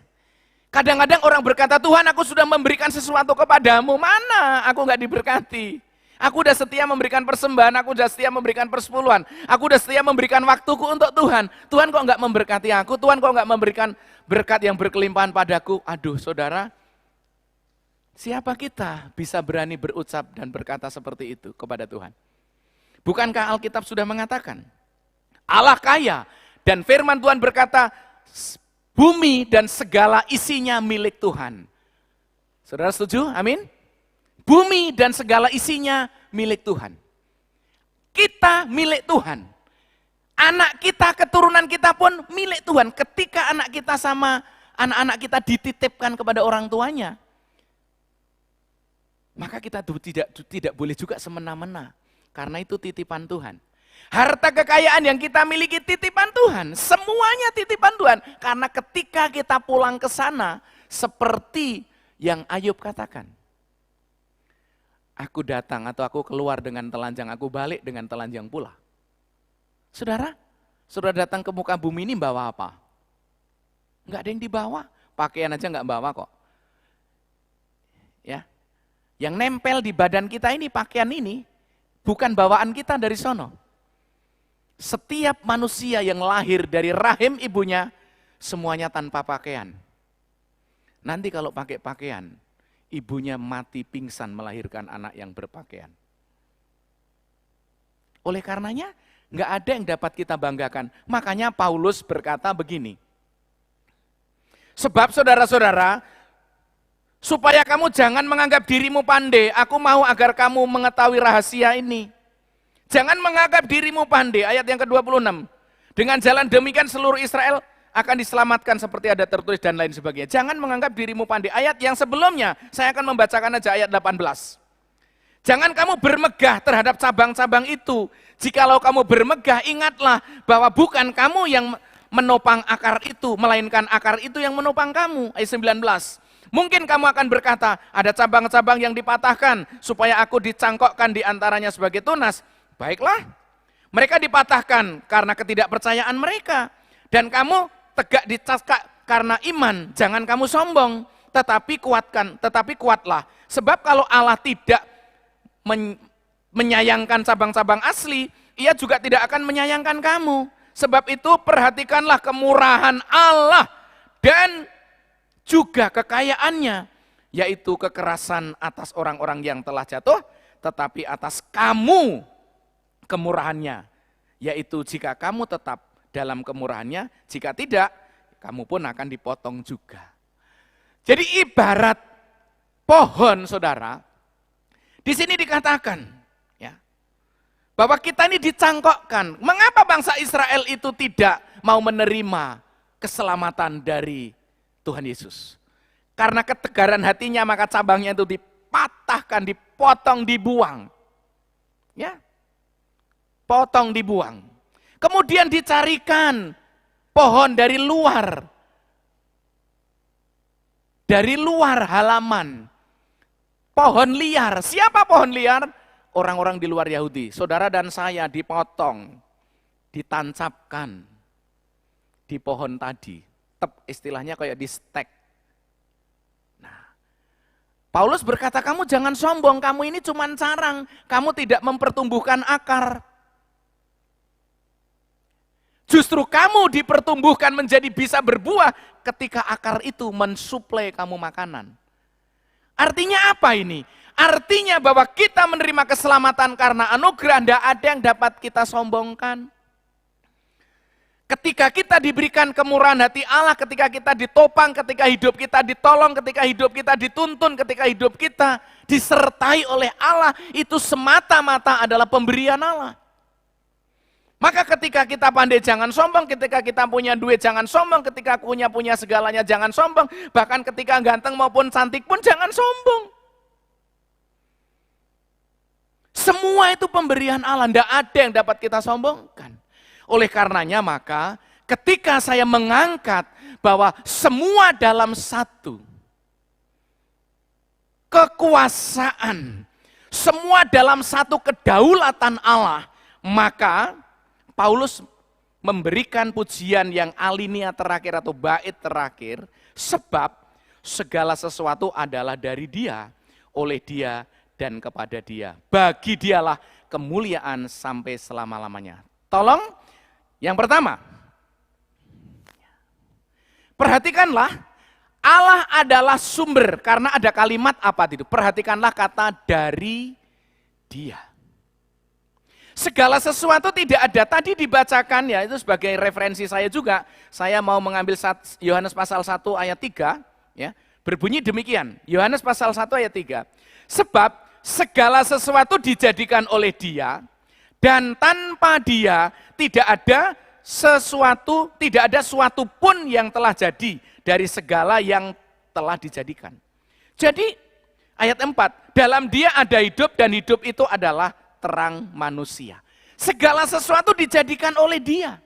Kadang-kadang orang berkata, Tuhan aku sudah memberikan sesuatu kepadamu, mana aku gak diberkati. Aku udah setia memberikan persembahan, aku udah setia memberikan persepuluhan, aku udah setia memberikan waktuku untuk Tuhan. Tuhan kok enggak memberkati aku, Tuhan kok enggak memberikan berkat yang berkelimpahan padaku. Aduh saudara, siapa kita bisa berani berucap dan berkata seperti itu kepada Tuhan? Bukankah Alkitab sudah mengatakan, Allah kaya, dan firman Tuhan berkata, bumi dan segala isinya milik Tuhan. Saudara setuju? Amin? Bumi dan segala isinya milik Tuhan. Kita milik Tuhan. Anak kita, keturunan kita pun milik Tuhan. Ketika anak kita sama anak-anak kita dititipkan kepada orang tuanya, maka kita tidak boleh juga semena-mena. Karena itu titipan Tuhan. Harta kekayaan yang kita miliki titipan Tuhan. Semuanya titipan Tuhan. Karena ketika kita pulang ke sana, seperti yang Ayub katakan, aku datang atau aku keluar dengan telanjang, aku balik dengan telanjang pula. Saudara, saudara datang ke muka bumi ini bawa apa? Enggak ada yang dibawa, pakaian aja enggak bawa kok. Ya, yang nempel di badan kita ini, pakaian ini, bukan bawaan kita dari sono. Setiap manusia yang lahir dari rahim ibunya, semuanya tanpa pakaian. Nanti kalau pakai pakaian, ibunya mati pingsan melahirkan anak yang berpakaian. Oleh karenanya, nggak ada yang dapat kita banggakan. Makanya Paulus berkata begini, sebab saudara-saudara, supaya kamu jangan menganggap dirimu pandai, aku mau agar kamu mengetahui rahasia ini. Jangan menganggap dirimu pandai, ayat yang ke-26. Dengan jalan demikian seluruh Israel akan diselamatkan seperti ada tertulis dan lain sebagainya. Jangan menganggap dirimu pandai. Ayat yang sebelumnya, saya akan membacakan aja ayat 18. Jangan kamu bermegah terhadap cabang-cabang itu. Jikalau kamu bermegah, ingatlah bahwa bukan kamu yang menopang akar itu, melainkan akar itu yang menopang kamu. Ayat 19. Mungkin kamu akan berkata, ada cabang-cabang yang dipatahkan, supaya aku dicangkokkan di antaranya sebagai tunas. Baiklah, mereka dipatahkan karena ketidakpercayaan mereka. Dan kamu tegak dicakak karena iman, jangan kamu sombong, tetapi kuatlah. Sebab kalau Allah tidak menyayangkan cabang-cabang asli, ia juga tidak akan menyayangkan kamu. Sebab itu perhatikanlah kemurahan Allah dan juga kekayaannya, yaitu kekerasan atas orang-orang yang telah jatuh, tetapi atas kamu kemurahannya, yaitu jika kamu tetap dalam kemurahannya, jika tidak, kamu pun akan dipotong juga. Jadi ibarat pohon, saudara, di sini dikatakan, ya, bahwa kita ini dicangkokkan. Mengapa bangsa Israel itu tidak mau menerima keselamatan dari Tuhan Yesus? Karena ketegaran hatinya, maka cabangnya itu dipatahkan, dipotong, dibuang. Ya, potong, dibuang. Kemudian dicarikan pohon dari luar halaman. Pohon liar. Siapa pohon liar? Orang-orang di luar Yahudi. Saudara dan saya dipotong, ditancapkan di pohon tadi. Istilahnya kayak di stek. Nah, Paulus berkata, kamu jangan sombong, kamu ini cuma carang, kamu tidak mempertumbuhkan akar. Justru kamu dipertumbuhkan menjadi bisa berbuah ketika akar itu mensuplai kamu makanan. Artinya apa ini? Artinya bahwa kita menerima keselamatan karena anugerah, tidak ada yang dapat kita sombongkan. Ketika kita diberikan kemurahan hati Allah, ketika kita ditopang, ketika hidup kita ditolong, ketika hidup kita dituntun, ketika hidup kita disertai oleh Allah, itu semata-mata adalah pemberian Allah. Maka ketika kita pandai jangan sombong, ketika kita punya duit jangan sombong, ketika punya segalanya jangan sombong, bahkan ketika ganteng maupun cantik pun jangan sombong. Semua itu pemberian Allah, tidak ada yang dapat kita sombongkan. Oleh karenanya maka ketika saya mengangkat bahwa semua dalam satu kekuasaan, semua dalam satu kedaulatan Allah, maka Paulus memberikan pujian yang alinea terakhir atau bait terakhir, sebab segala sesuatu adalah dari Dia, oleh Dia, dan kepada Dia. Bagi Dialah kemuliaan sampai selama-lamanya. Tolong, yang pertama, perhatikanlah, Allah adalah sumber, karena ada kalimat apa itu? Perhatikanlah kata dari Dia. Segala sesuatu tidak ada, tadi dibacakan ya, itu sebagai referensi saya juga, saya mau mengambil Yohanes pasal 1 ayat 3, ya, berbunyi demikian, Yohanes pasal 1 ayat 3, sebab segala sesuatu dijadikan oleh Dia, dan tanpa Dia tidak ada suatu pun yang telah jadi dari segala yang telah dijadikan. Jadi ayat 4, dalam Dia ada hidup dan hidup itu adalah terang manusia. Segala sesuatu dijadikan oleh Dia.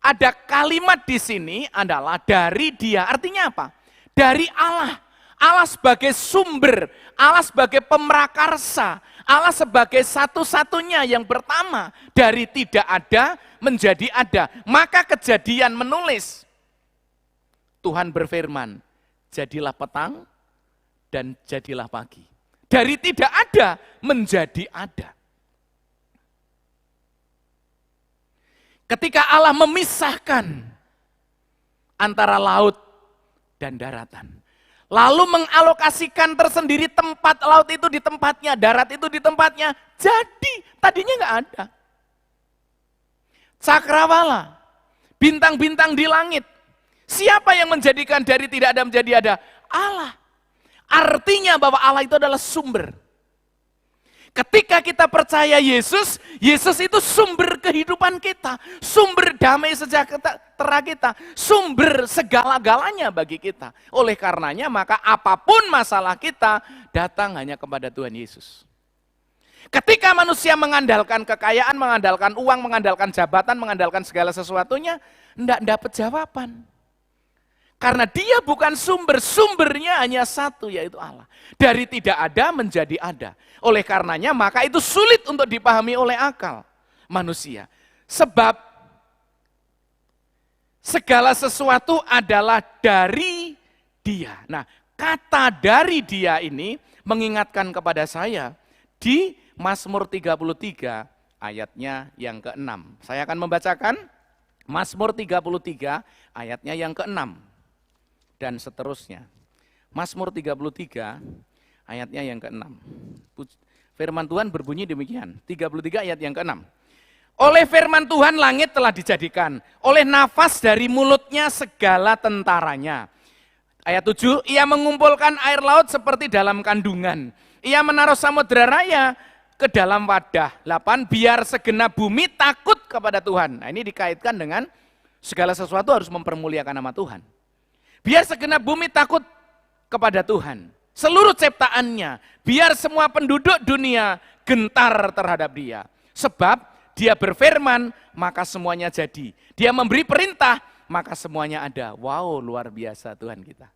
Ada kalimat di sini adalah dari Dia. Artinya apa? Dari Allah. Allah sebagai sumber, Allah sebagai pemrakarsa, Allah sebagai satu-satunya yang pertama dari tidak ada menjadi ada. Maka Kejadian menulis, Tuhan berfirman, jadilah petang dan jadilah pagi. Dari tidak ada menjadi ada. Ketika Allah memisahkan antara laut dan daratan, lalu mengalokasikan tersendiri tempat laut itu di tempatnya, darat itu di tempatnya, jadi tadinya nggak ada. Cakrawala, bintang-bintang di langit, siapa yang menjadikan dari tidak ada menjadi ada? Allah. Artinya bahwa Allah itu adalah sumber. Ketika kita percaya Yesus, Yesus itu sumber kehidupan kita, sumber damai sejahtera kita, sumber segala-galanya bagi kita. Oleh karenanya maka apapun masalah kita, datang hanya kepada Tuhan Yesus. Ketika manusia mengandalkan kekayaan, mengandalkan uang, mengandalkan jabatan, mengandalkan segala sesuatunya, tidak dapat jawaban. Karena Dia bukan sumber, sumbernya hanya satu, yaitu Allah. Dari tidak ada menjadi ada. Oleh karenanya maka itu sulit untuk dipahami oleh akal manusia. Sebab segala sesuatu adalah dari Dia. Nah, kata dari Dia ini mengingatkan kepada saya di Mazmur 33 ayatnya yang ke-6. Saya akan membacakan Mazmur 33 ayatnya yang ke-6 dan seterusnya. Mazmur 33 ayatnya yang ke-6. Firman Tuhan berbunyi demikian, 33 ayat yang ke-6. Oleh firman Tuhan langit telah dijadikan, oleh nafas dari mulutnya segala tentaranya. Ayat 7, ia mengumpulkan air laut seperti dalam kandungan. Ia menaruh samudera raya ke dalam wadah. 8, biar segenap bumi takut kepada Tuhan. Nah, ini dikaitkan dengan segala sesuatu harus mempermuliakan nama Tuhan. Biar segenap bumi takut kepada Tuhan. Seluruh ciptaannya, biar semua penduduk dunia gentar terhadap dia. Sebab dia berfirman, maka semuanya jadi. Dia memberi perintah, maka semuanya ada. Wow, luar biasa Tuhan kita.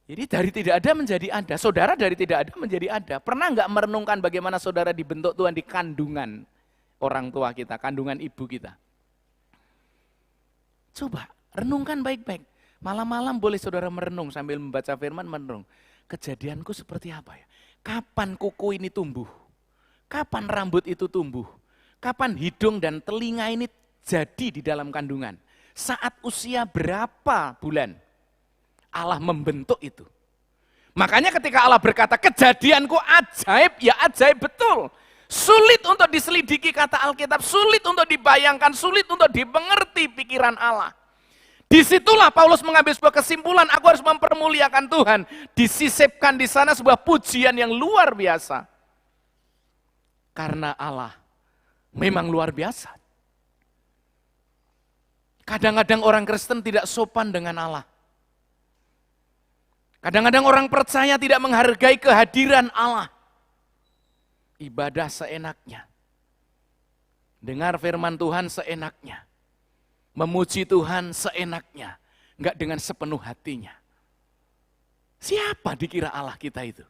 Jadi dari tidak ada menjadi ada. Saudara dari tidak ada menjadi ada. Pernah nggak merenungkan bagaimana saudara dibentuk Tuhan di kandungan orang tua kita, kandungan ibu kita? Coba, renungkan baik-baik. Malam-malam boleh saudara merenung sambil membaca firman, merenung. Kejadianku seperti apa ya? Kapan kuku ini tumbuh? Kapan rambut itu tumbuh? Kapan hidung dan telinga ini jadi di dalam kandungan? Saat usia berapa bulan? Allah membentuk itu. Makanya ketika Allah berkata, kejadianku ajaib, ya ajaib betul. Sulit untuk diselidiki kata Alkitab, sulit untuk dibayangkan, sulit untuk dimengerti pikiran Allah. Disitulah Paulus mengambil sebuah kesimpulan, aku harus mempermuliakan Tuhan. Disisipkan di sana sebuah pujian yang luar biasa. Karena Allah memang luar biasa. Kadang-kadang orang Kristen tidak sopan dengan Allah. Kadang-kadang orang percaya tidak menghargai kehadiran Allah. Ibadah seenaknya. Dengar firman Tuhan seenaknya. Memuji Tuhan seenaknya. Enggak dengan sepenuh hatinya. Siapa dikira Allah kita itu?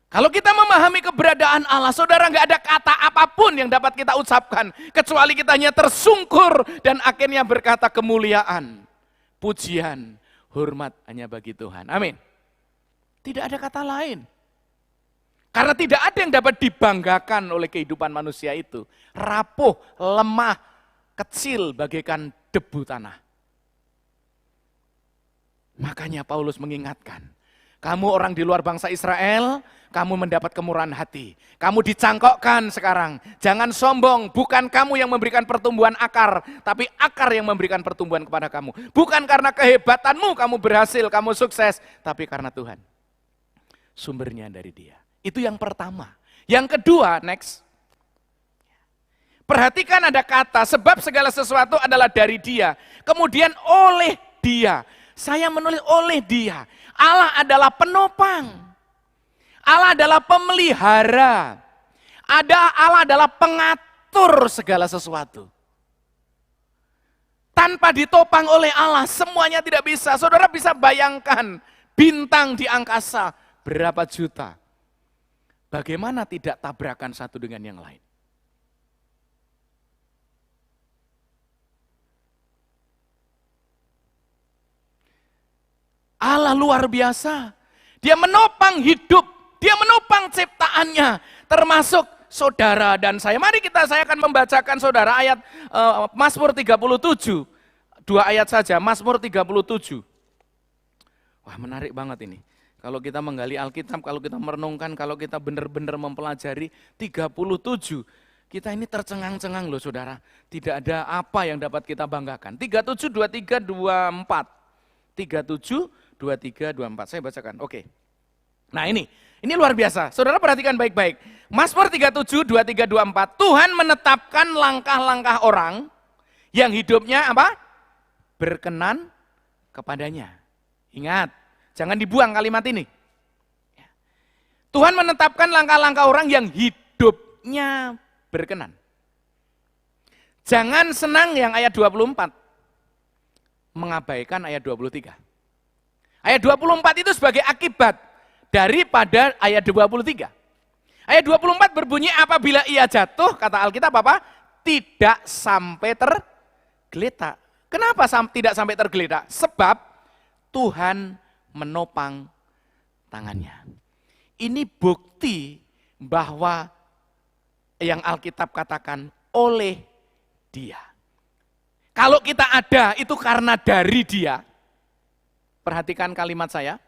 Kalau kita memahami keberadaan Allah, saudara enggak ada kata apapun yang dapat kita ucapkan. Kecuali kita hanya tersungkur dan akhirnya berkata kemuliaan, pujian, hormat hanya bagi Tuhan. Amin. Tidak ada kata lain. Karena tidak ada yang dapat dibanggakan oleh kehidupan manusia itu. Rapuh, lemah, kecil bagaikan debu tanah. Makanya Paulus mengingatkan, kamu orang di luar bangsa Israel, kamu mendapat kemurahan hati. Kamu dicangkokkan sekarang. Jangan sombong, bukan kamu yang memberikan pertumbuhan akar, tapi akar yang memberikan pertumbuhan kepada kamu. Bukan karena kehebatanmu kamu berhasil, kamu sukses, tapi karena Tuhan. Sumbernya dari Dia. Itu yang pertama. Yang kedua, next. Perhatikan ada kata, sebab segala sesuatu adalah dari Dia. Kemudian oleh Dia. Saya menulis oleh Dia. Allah adalah penopang. Allah adalah pemelihara. Allah adalah pengatur segala sesuatu. Tanpa ditopang oleh Allah, semuanya tidak bisa. Saudara bisa bayangkan bintang di angkasa berapa juta. Bagaimana tidak tabrakan satu dengan yang lain? Allah luar biasa. Dia menopang hidup. Dia menopang ciptaannya, termasuk saudara dan saya. Mari saya akan membacakan saudara ayat Mazmur 37. 2 ayat saja, Mazmur 37. Wah, menarik banget ini. Kalau kita menggali Alkitab, kalau kita merenungkan, kalau kita benar-benar mempelajari 37. Kita ini tercengang-cengang loh saudara. Tidak ada apa yang dapat kita banggakan. 37, 23, 24. 37, 23, 24. Saya bacakan, oke. Nah ini luar biasa. Saudara perhatikan baik-baik. Mazmur 37, 23, 24. Tuhan menetapkan langkah-langkah orang yang hidupnya apa? Berkenan kepadanya. Ingat, jangan dibuang kalimat ini. Tuhan menetapkan langkah-langkah orang yang hidupnya berkenan. Jangan senang yang ayat 24. Mengabaikan ayat 23. Ayat 24 itu sebagai akibat daripada ayat 23. Ayat 24 berbunyi apabila ia jatuh, kata Alkitab apa? Tidak sampai tergeletak. Kenapa tidak sampai tergeletak? Sebab Tuhan menopang tangannya. Ini bukti bahwa yang Alkitab katakan oleh Dia. Kalau kita ada itu karena dari Dia. Perhatikan kalimat saya.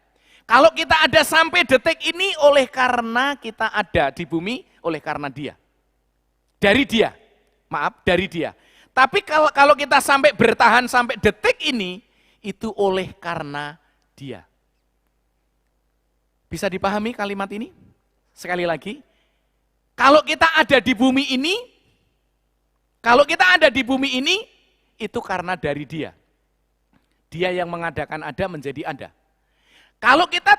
Kalau kita ada sampai detik ini oleh karena kita ada di bumi, oleh karena Dia. Dari Dia. Maaf, dari Dia. Tapi kalau kita sampai bertahan sampai detik ini, itu oleh karena Dia. Bisa dipahami kalimat ini? Sekali lagi, kalau kita ada di bumi ini, itu karena dari Dia. Dia yang mengadakan ada menjadi ada. Kalau kita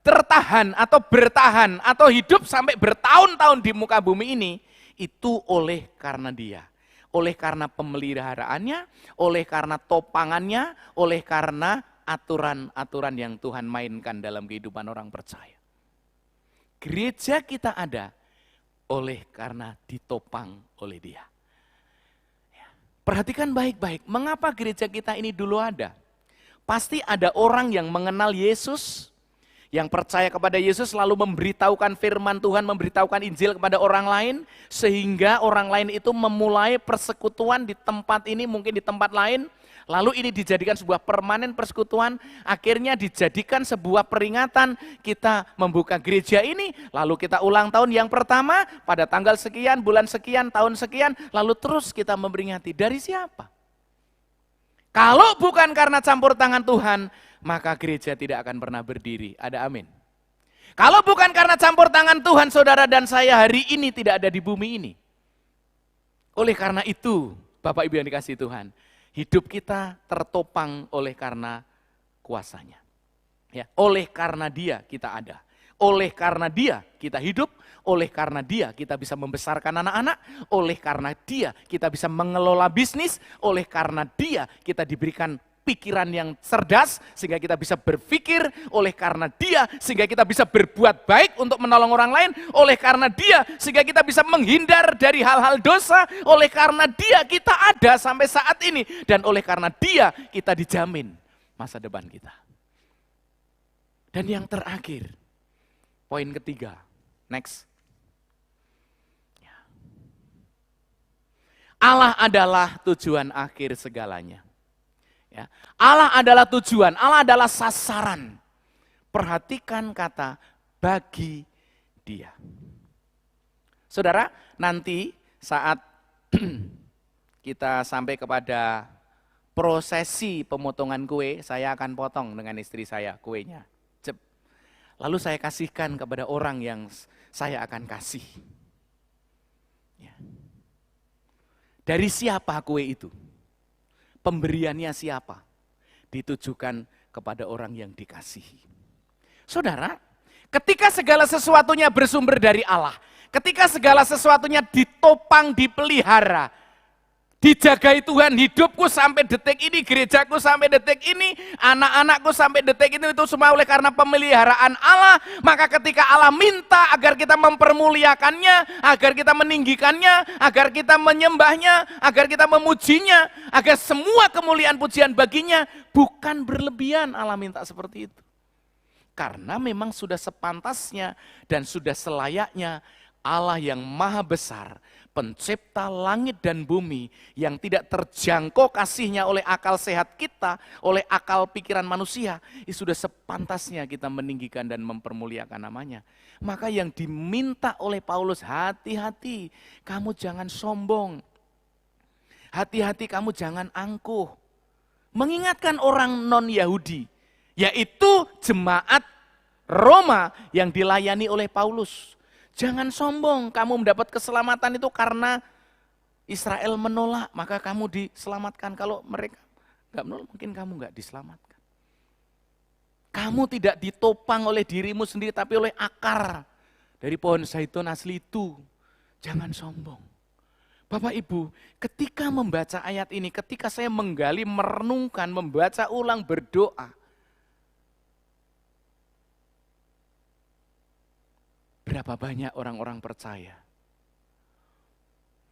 tertahan atau bertahan atau hidup sampai bertahun-tahun di muka bumi ini, itu oleh karena Dia. Oleh karena pemeliharaannya, oleh karena topangannya, oleh karena aturan-aturan yang Tuhan mainkan dalam kehidupan orang percaya. Gereja kita ada oleh karena ditopang oleh Dia. Perhatikan baik-baik, mengapa gereja kita ini dulu ada? Pasti ada orang yang mengenal Yesus, yang percaya kepada Yesus lalu memberitahukan firman Tuhan, memberitahukan Injil kepada orang lain, sehingga orang lain itu memulai persekutuan di tempat ini, mungkin di tempat lain, lalu ini dijadikan sebuah permanen persekutuan, akhirnya dijadikan sebuah peringatan, kita membuka gereja ini, lalu kita ulang tahun yang pertama, pada tanggal sekian, bulan sekian, tahun sekian, lalu terus kita memperingati. Dari siapa? Kalau bukan karena campur tangan Tuhan, maka gereja tidak akan pernah berdiri. Ada amin. Kalau bukan karena campur tangan Tuhan, saudara dan saya hari ini tidak ada di bumi ini. Oleh karena itu, Bapak Ibu yang dikasihi Tuhan, hidup kita tertopang oleh karena kuasanya. Ya, oleh karena Dia kita ada. Oleh karena Dia kita hidup. Oleh karena Dia kita bisa membesarkan anak-anak. Oleh karena Dia kita bisa mengelola bisnis. Oleh karena Dia kita diberikan pikiran yang cerdas sehingga kita bisa berpikir, oleh karena Dia sehingga kita bisa berbuat baik untuk menolong orang lain, oleh karena Dia sehingga kita bisa menghindar dari hal-hal dosa, oleh karena Dia kita ada sampai saat ini, dan oleh karena Dia kita dijamin masa depan kita. Dan yang terakhir, poin ketiga, next. Allah adalah tujuan akhir segalanya. Ya. Allah adalah tujuan, Allah adalah sasaran. Perhatikan kata bagi Dia. Saudara, nanti saat kita sampai kepada prosesi pemotongan kue, saya akan potong dengan istri saya kuenya. Cep. Lalu saya kasihkan kepada orang yang saya akan kasih. Ya. Dari siapa kue itu? Pemberiannya siapa? Ditujukan kepada orang yang dikasihi. Saudara, ketika segala sesuatunya bersumber dari Allah, ketika segala sesuatunya ditopang, dipelihara, dijagai Tuhan, hidupku sampai detik ini, gerejaku sampai detik ini, anak-anakku sampai detik ini, itu semua oleh karena pemeliharaan Allah. Maka ketika Allah minta agar kita mempermuliakannya, agar kita meninggikannya, agar kita menyembahnya, agar kita memujinya, agar semua kemuliaan pujian baginya, bukan berlebihan Allah minta seperti itu. Karena memang sudah sepantasnya dan sudah selayaknya Allah yang maha besar, pencipta langit dan bumi, yang tidak terjangkau kasihnya oleh akal sehat kita, oleh akal pikiran manusia, sudah sepantasnya kita meninggikan dan mempermuliakan namanya. Maka yang diminta oleh Paulus, hati-hati, kamu jangan sombong, hati-hati kamu jangan angkuh. Mengingatkan orang non-Yahudi, yaitu jemaat Roma yang dilayani oleh Paulus. Jangan sombong, kamu mendapat keselamatan itu karena Israel menolak, maka kamu diselamatkan. Kalau mereka nggak menolak, mungkin kamu nggak diselamatkan. Kamu tidak ditopang oleh dirimu sendiri, tapi oleh akar dari pohon zaitun asli itu. Jangan sombong. Bapak Ibu, ketika membaca ayat ini, ketika saya menggali, merenungkan, membaca ulang, berdoa, berapa banyak orang-orang percaya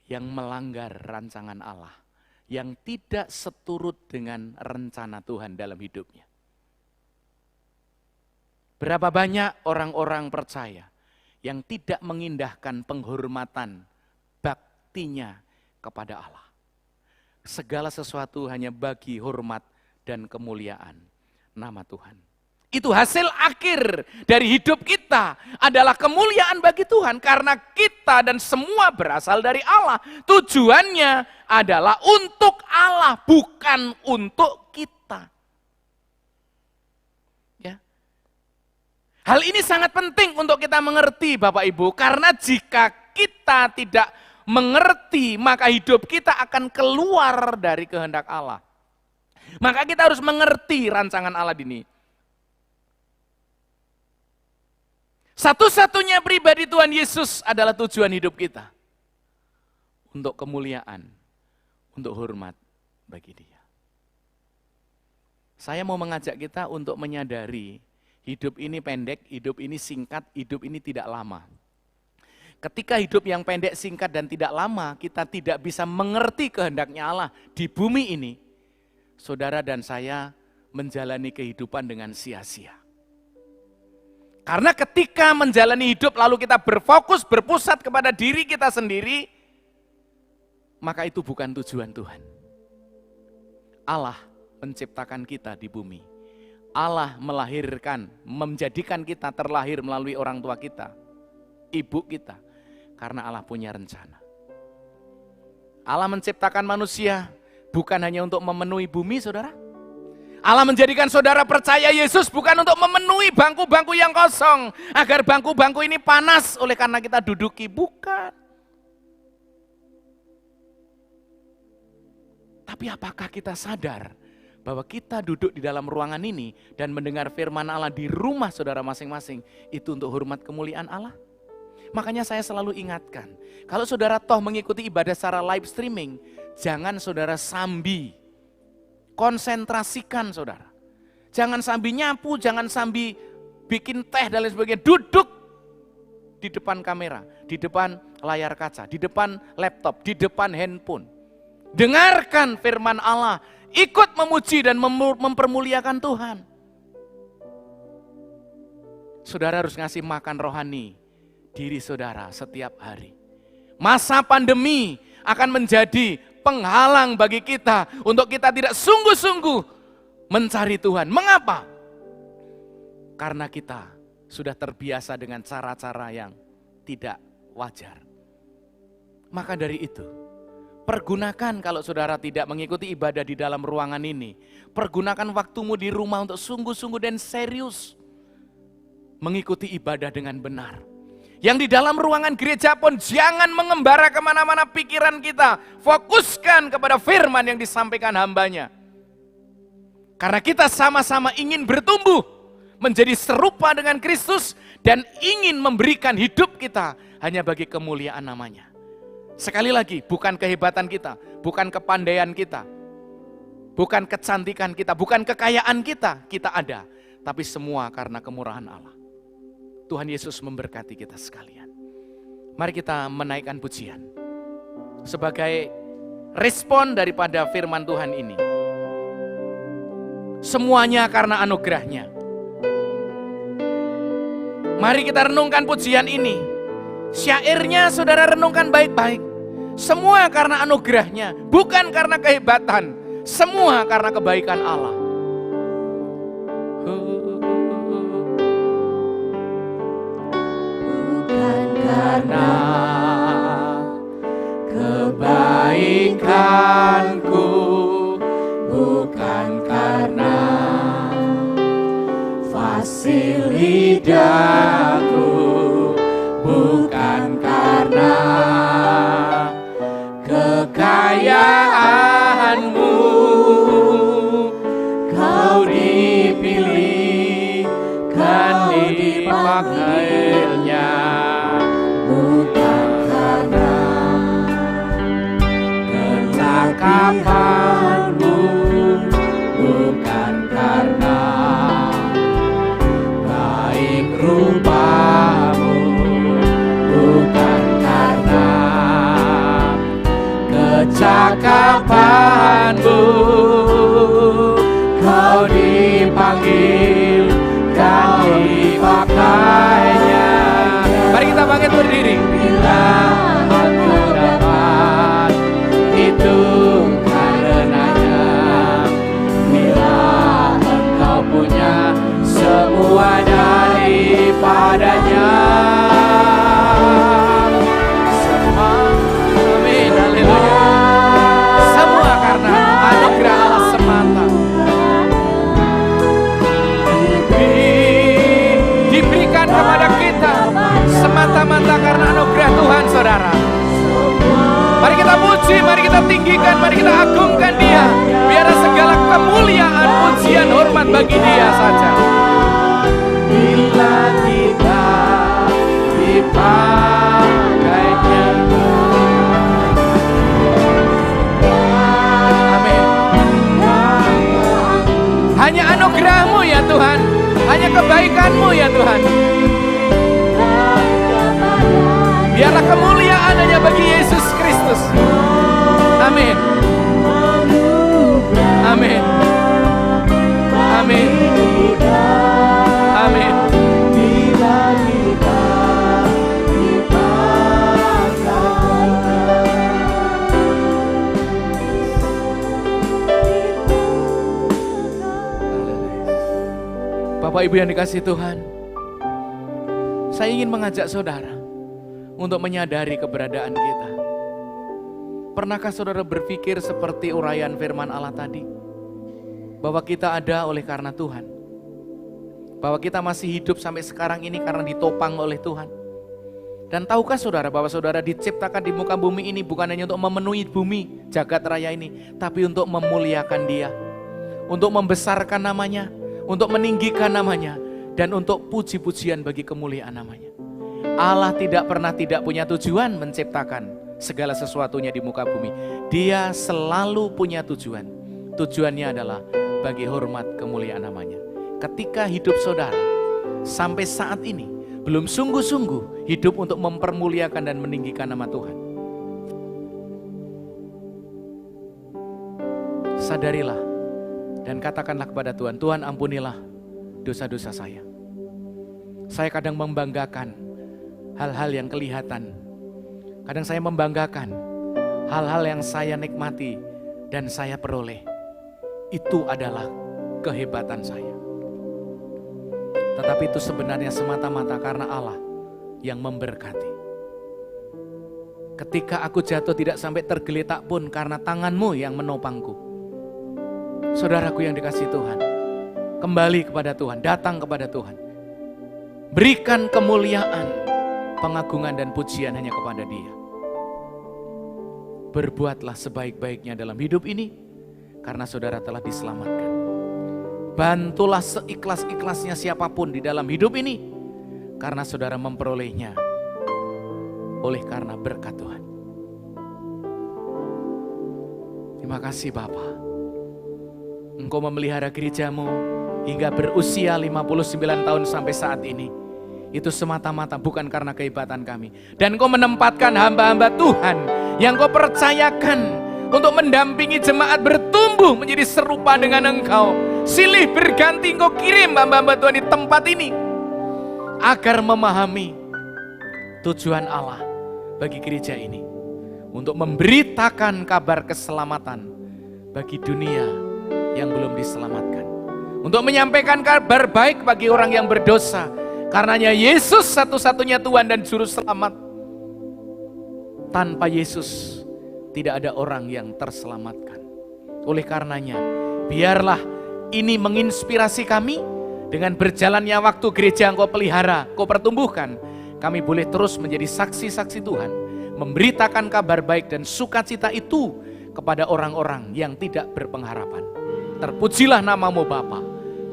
yang melanggar rancangan Allah, yang tidak seturut dengan rencana Tuhan dalam hidupnya. Berapa banyak orang-orang percaya yang tidak mengindahkan penghormatan baktinya kepada Allah. Segala sesuatu hanya bagi hormat dan kemuliaan nama Tuhan. Itu hasil akhir dari hidup kita adalah kemuliaan bagi Tuhan karena kita dan semua berasal dari Allah. Tujuannya adalah untuk Allah, bukan untuk kita. Ya. Hal ini sangat penting untuk kita mengerti Bapak Ibu, karena jika kita tidak mengerti maka hidup kita akan keluar dari kehendak Allah. Maka kita harus mengerti rancangan Allah ini. Satu-satunya pribadi Tuhan Yesus adalah tujuan hidup kita. Untuk kemuliaan, untuk hormat bagi Dia. Saya mau mengajak kita untuk menyadari hidup ini pendek, hidup ini singkat, hidup ini tidak lama. Ketika hidup yang pendek, singkat, dan tidak lama, kita tidak bisa mengerti kehendaknya Allah di bumi ini. Saudara dan saya menjalani kehidupan dengan sia-sia. Karena ketika menjalani hidup lalu kita berfokus, berpusat kepada diri kita sendiri, maka itu bukan tujuan Tuhan. Allah menciptakan kita di bumi. Allah melahirkan, menjadikan kita terlahir melalui orang tua kita, ibu kita, karena Allah punya rencana. Allah menciptakan manusia bukan hanya untuk memenuhi bumi, saudara. Allah menjadikan saudara percaya Yesus bukan untuk memenuhi bangku-bangku yang kosong, agar bangku-bangku ini panas oleh karena kita duduki, bukan. Tapi apakah kita sadar bahwa kita duduk di dalam ruangan ini dan mendengar firman Allah di rumah saudara masing-masing, itu untuk hormat kemuliaan Allah? Makanya saya selalu ingatkan, kalau saudara toh mengikuti ibadah secara live streaming, jangan saudara sambi. Konsentrasikan saudara. Jangan sambil nyapu, jangan sambil bikin teh dan lain sebagainya. Duduk di depan kamera, di depan layar kaca, di depan laptop, di depan handphone. Dengarkan firman Allah, ikut memuji dan mempermuliakan Tuhan. Saudara harus ngasih makan rohani diri saudara setiap hari. Masa pandemi akan menjadi penghalang bagi kita untuk kita tidak sungguh-sungguh mencari Tuhan. Mengapa? Karena kita sudah terbiasa dengan cara-cara yang tidak wajar. Maka dari itu, pergunakan kalau saudara tidak mengikuti ibadah di dalam ruangan ini, pergunakan waktumu di rumah untuk sungguh-sungguh dan serius mengikuti ibadah dengan benar. Yang di dalam ruangan gereja pun jangan mengembara kemana-mana pikiran kita. Fokuskan kepada firman yang disampaikan hambanya. Karena kita sama-sama ingin bertumbuh menjadi serupa dengan Kristus dan ingin memberikan hidup kita hanya bagi kemuliaan namanya. Sekali lagi, bukan kehebatan kita, bukan kepandaian kita, bukan kecantikan kita, bukan kekayaan kita ada. Tapi semua karena kemurahan Allah. Tuhan Yesus memberkati kita sekalian. Mari kita menaikkan pujian sebagai respon daripada firman Tuhan ini. Semuanya karena anugerahnya. Mari kita renungkan pujian ini. Syairnya saudara renungkan baik-baik. Semua karena anugerahnya, bukan karena kehebatan. Semua karena kebaikan Allah. Karena kebaikanku, bukan karena fasil hidupku, bukan karena kekayaanmu, kau dipilih, kan dipakainya. Kecakapanmu, bukan karena baik rupamu, bukan karena kecakapanmu, kau dipanggil dan dipakainya. Mari kita kita tinggikan, mari kita agungkan Dia. Biar segala kemuliaan, pujian, hormat bagi Dia saja. Bila kita dipakainya. Amin. Hanya anugerah-Mu ya Tuhan, hanya kebaikan-Mu ya Tuhan. Biarlah kemuliaan hanya bagi Yesus Kristus. Amin. Amin. Amin. Amin. Bapak Ibu yang dikasihi Tuhan, saya ingin mengajak saudara untuk menyadari keberadaan kita. Pernahkah saudara berpikir seperti uraian firman Allah tadi? Bahwa kita ada oleh karena Tuhan. Bahwa kita masih hidup sampai sekarang ini karena ditopang oleh Tuhan. Dan tahukah saudara bahwa saudara diciptakan di muka bumi ini bukan hanya untuk memenuhi bumi jagat raya ini, tapi untuk memuliakan Dia, untuk membesarkan namanya, untuk meninggikan namanya, dan untuk puji-pujian bagi kemuliaan namanya. Allah tidak pernah tidak punya tujuan menciptakan segala sesuatunya di muka bumi. Dia selalu punya tujuan. Tujuannya adalah bagi hormat kemuliaan namanya. Ketika hidup saudara sampai saat ini belum sungguh-sungguh hidup untuk mempermuliakan dan meninggikan nama Tuhan, sadarilah dan katakanlah kepada Tuhan, Tuhan ampunilah dosa-dosa saya. Saya kadang membanggakan hal-hal yang kelihatan. Kadang saya membanggakan hal-hal yang saya nikmati dan saya peroleh. Itu adalah kehebatan saya. Tetapi itu sebenarnya semata-mata karena Allah yang memberkati. Ketika aku jatuh tidak sampai tergeletak pun karena tangan-Mu yang menopangku. Saudaraku yang dikasihi Tuhan, kembali kepada Tuhan, datang kepada Tuhan. Berikan kemuliaan, pengagungan dan pujian hanya kepada Dia. Berbuatlah sebaik-baiknya dalam hidup ini, karena saudara telah diselamatkan. Bantulah seikhlas-ikhlasnya siapapun di dalam hidup ini, karena saudara memperolehnya oleh karena berkat Tuhan. Terima kasih Bapa. Engkau memelihara gereja-Mu hingga berusia 59 tahun sampai saat ini. Itu semata-mata bukan karena kehebatan kami. Dan Engkau menempatkan hamba-hamba Tuhan yang Kau percayakan untuk mendampingi jemaat bertumbuh menjadi serupa dengan Engkau. Silih berganti Engkau kirim hamba-hamba Tuhan di tempat ini agar memahami tujuan Allah bagi gereja ini, untuk memberitakan kabar keselamatan bagi dunia yang belum diselamatkan, untuk menyampaikan kabar baik bagi orang yang berdosa. Karenanya Yesus satu-satunya Tuhan dan Juru Selamat. Tanpa Yesus tidak ada orang yang terselamatkan. Oleh karenanya biarlah ini menginspirasi kami. Dengan berjalannya waktu gereja yang Kau pelihara, Kau pertumbuhkan, kami boleh terus menjadi saksi-saksi Tuhan, memberitakan kabar baik dan sukacita itu kepada orang-orang yang tidak berpengharapan. Terpujilah nama-Mu Bapa,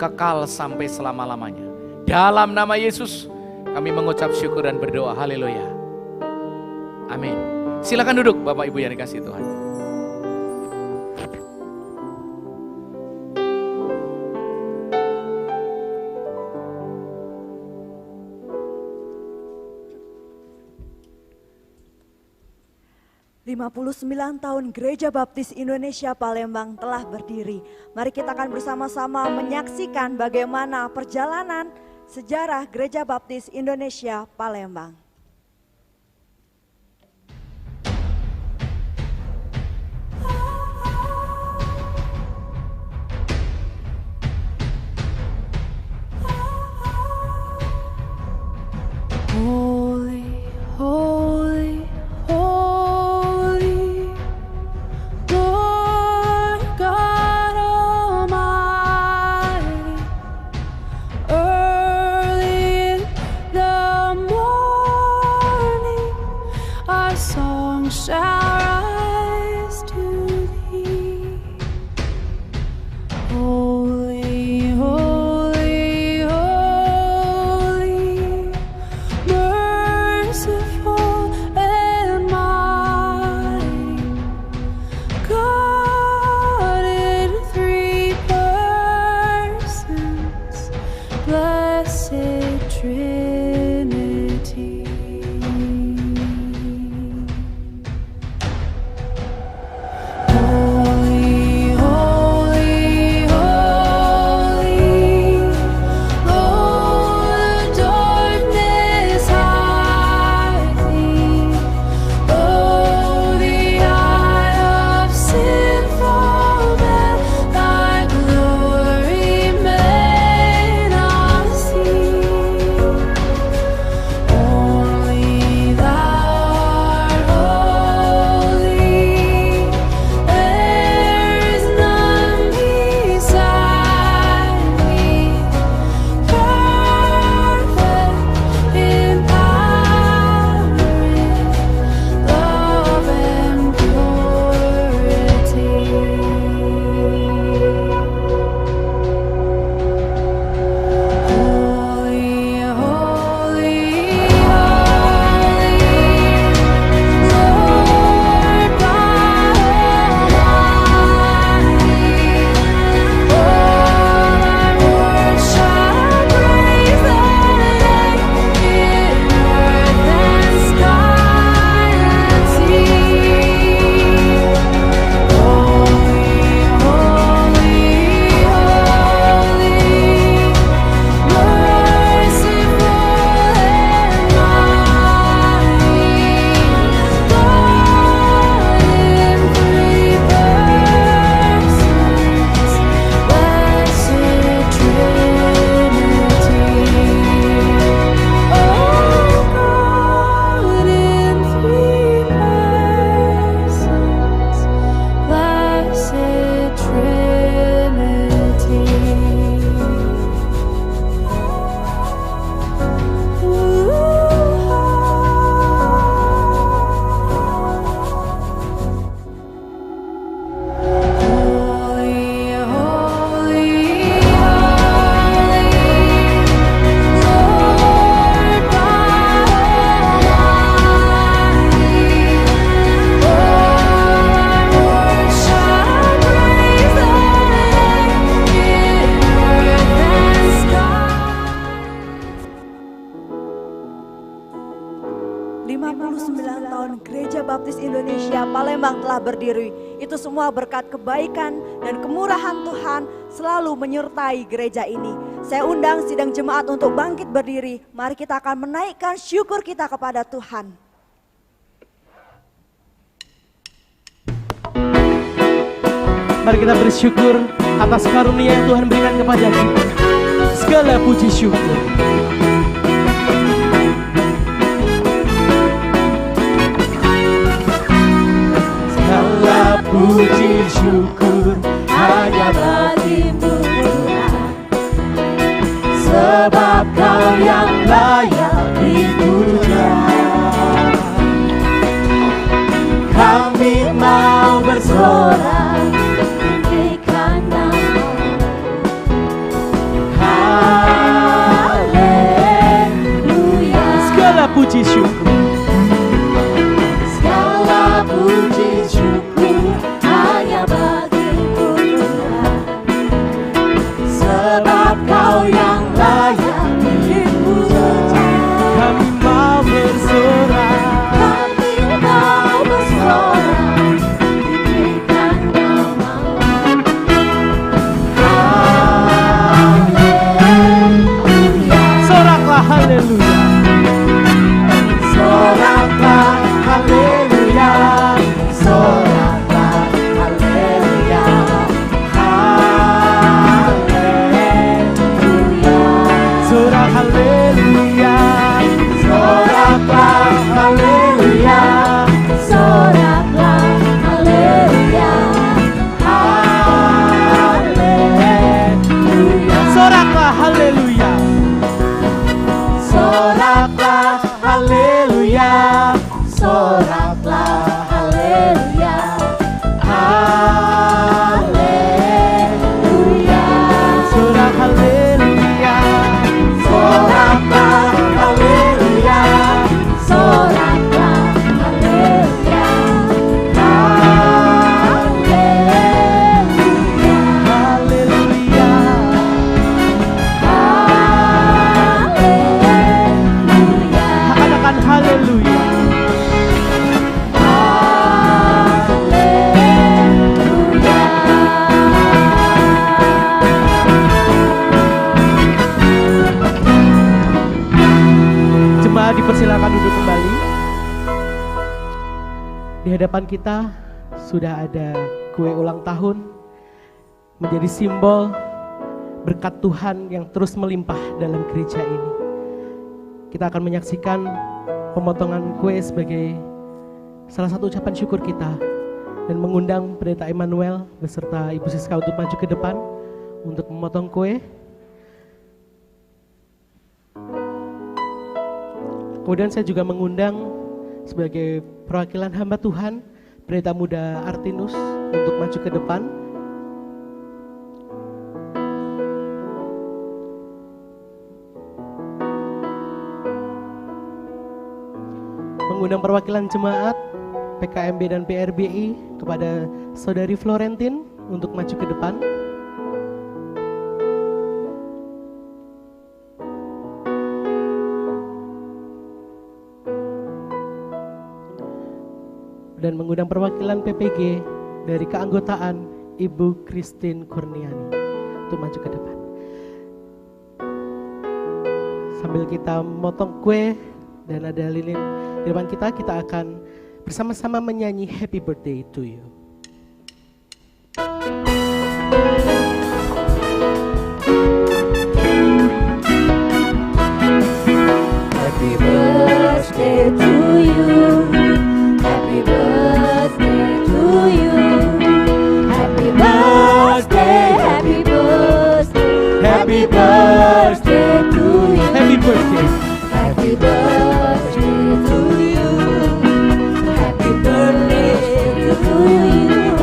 kekal sampai selama-lamanya. Dalam nama Yesus kami mengucap syukur dan berdoa. Haleluya. Amin. Silakan duduk Bapak Ibu yang dikasihi Tuhan. ...59 tahun Gereja Baptis Indonesia Palembang telah berdiri. Mari kita akan bersama-sama menyaksikan bagaimana perjalanan sejarah Gereja Baptis Indonesia Palembang. Holy, holy, holy, Lord God Almighty. Early in the morning telah berdiri. Itu semua berkat kebaikan dan kemurahan Tuhan selalu menyertai gereja ini. Saya undang sidang jemaat untuk bangkit berdiri. Mari kita akan menaikkan syukur kita kepada Tuhan. Mari kita bersyukur atas karunia yang Tuhan berikan kepada kita. Segala puji syukur. Segala puji syukur hanya bagi-Mu Tuhan, sebab Kau yang layak dipuja. Kami mau bersorak tinggikan nama-Mu. Haleluya. Segala puji syukur. Segala puji syukur hanya bagi-Mu Tuhan, sebab Kau yang layak dipuja. Kami mau bersorak. Kami mau bersorak tinggikan nama-Mu. Haleluya. Soraklah haleluya. Soraklah haleluya. Soraklah haleluya. Haleluya. Sorak haleluya. Soraklah haleluya. Soraklah haleluya. Haleluya. Soraklah haleluya. Soraklah haleluya. Soraklah haleluya. Haleluya. Sorak haleluya. Soraklah haleluya. Soraklah haleluya. Haleluya. Haleluya. Haleluya. Katakan haleluya. Jemaat dipersilakan duduk kembali. Di hadapan kita sudah ada kue ulang tahun, menjadi simbol berkat Tuhan yang terus melimpah dalam gereja ini. Kita akan menyaksikan pemotongan kue sebagai salah satu ucapan syukur kita dan mengundang Pendeta Emmanuel beserta Ibu Siska untuk maju ke depan untuk memotong kue. Kemudian saya juga mengundang sebagai perwakilan hamba Tuhan Pendeta Muda Artinus untuk maju ke depan. Mengundang perwakilan jemaat PKMB dan PRBI kepada Saudari Florentin untuk maju ke depan. Dan mengundang perwakilan PPG dari keanggotaan Ibu Christine Kurniani untuk maju ke depan. Sambil kita motong kue dan ada lilin di depan kita, kita akan bersama-sama menyanyi Happy Birthday to You. Happy birthday to you. Happy birthday to you. Happy birthday, happy birthday, happy birthday to you. Happy birthday. Happy birthday to you. Happy birthday to you.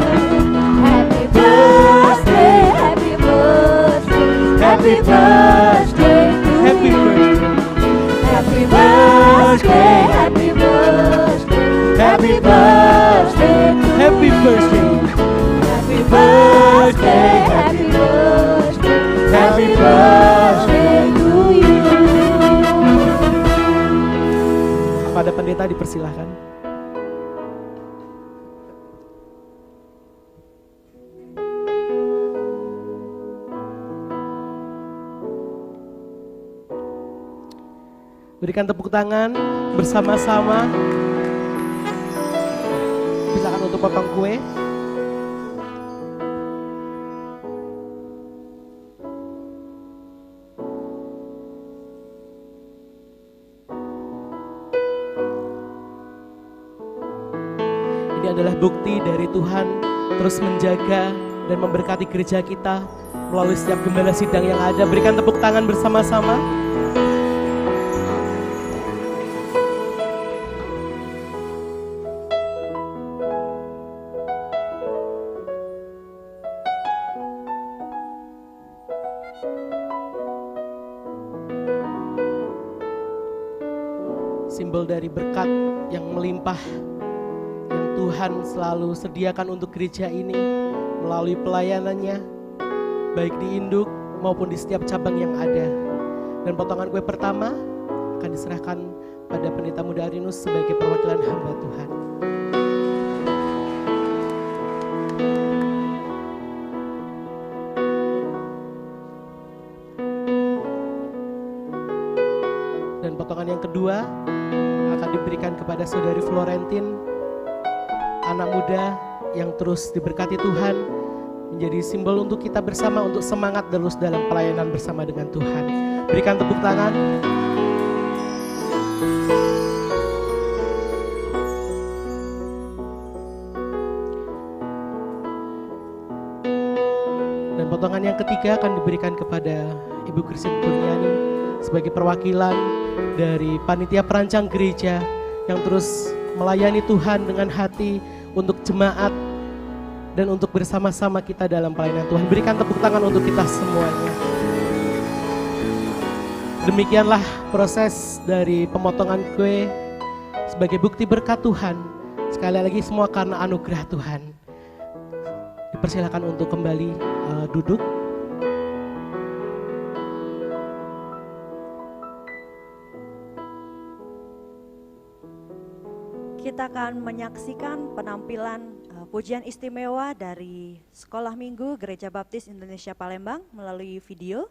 Happy birthday, happy birthday, happy birthday to you. Happy birthday. Happy birthday, happy birthday, happy birthday, Happy birthday. happy birthday, happy birthday, happy birthday to you. Pada pendeta dipersilahkan. Berikan tepuk tangan bersama-sama. Silakan untuk potong kue. Ini adalah bukti dari Tuhan terus menjaga dan memberkati gereja kita melalui setiap gembala sidang yang ada. Berikan tepuk tangan bersama-sama. Simbol dari berkat yang melimpah yang Tuhan selalu sediakan untuk gereja ini melalui pelayanannya, baik di induk maupun di setiap cabang yang ada. Dan potongan kue pertama akan diserahkan pada Pendeta Muda Arinus sebagai perwakilan hamba Tuhan. Dan potongan yang kedua akan diberikan kepada Saudari Florentin, anak muda yang terus diberkati Tuhan, menjadi simbol untuk kita bersama untuk semangat terus dalam pelayanan bersama dengan Tuhan. Berikan tepuk tangan. Dan potongan yang ketiga akan diberikan kepada Ibu Christine Kurniani sebagai perwakilan dari panitia perancang gereja yang terus melayani Tuhan dengan hati untuk jemaat dan untuk bersama-sama kita dalam pelayanan Tuhan. Berikan tepuk tangan untuk kita semuanya. Demikianlah proses dari pemotongan kue sebagai bukti berkat Tuhan. Sekali lagi semua karena anugerah Tuhan. Dipersilakan untuk kembali duduk. Kita akan menyaksikan penampilan pujian istimewa dari Sekolah Minggu Gereja Baptis Indonesia Palembang melalui video.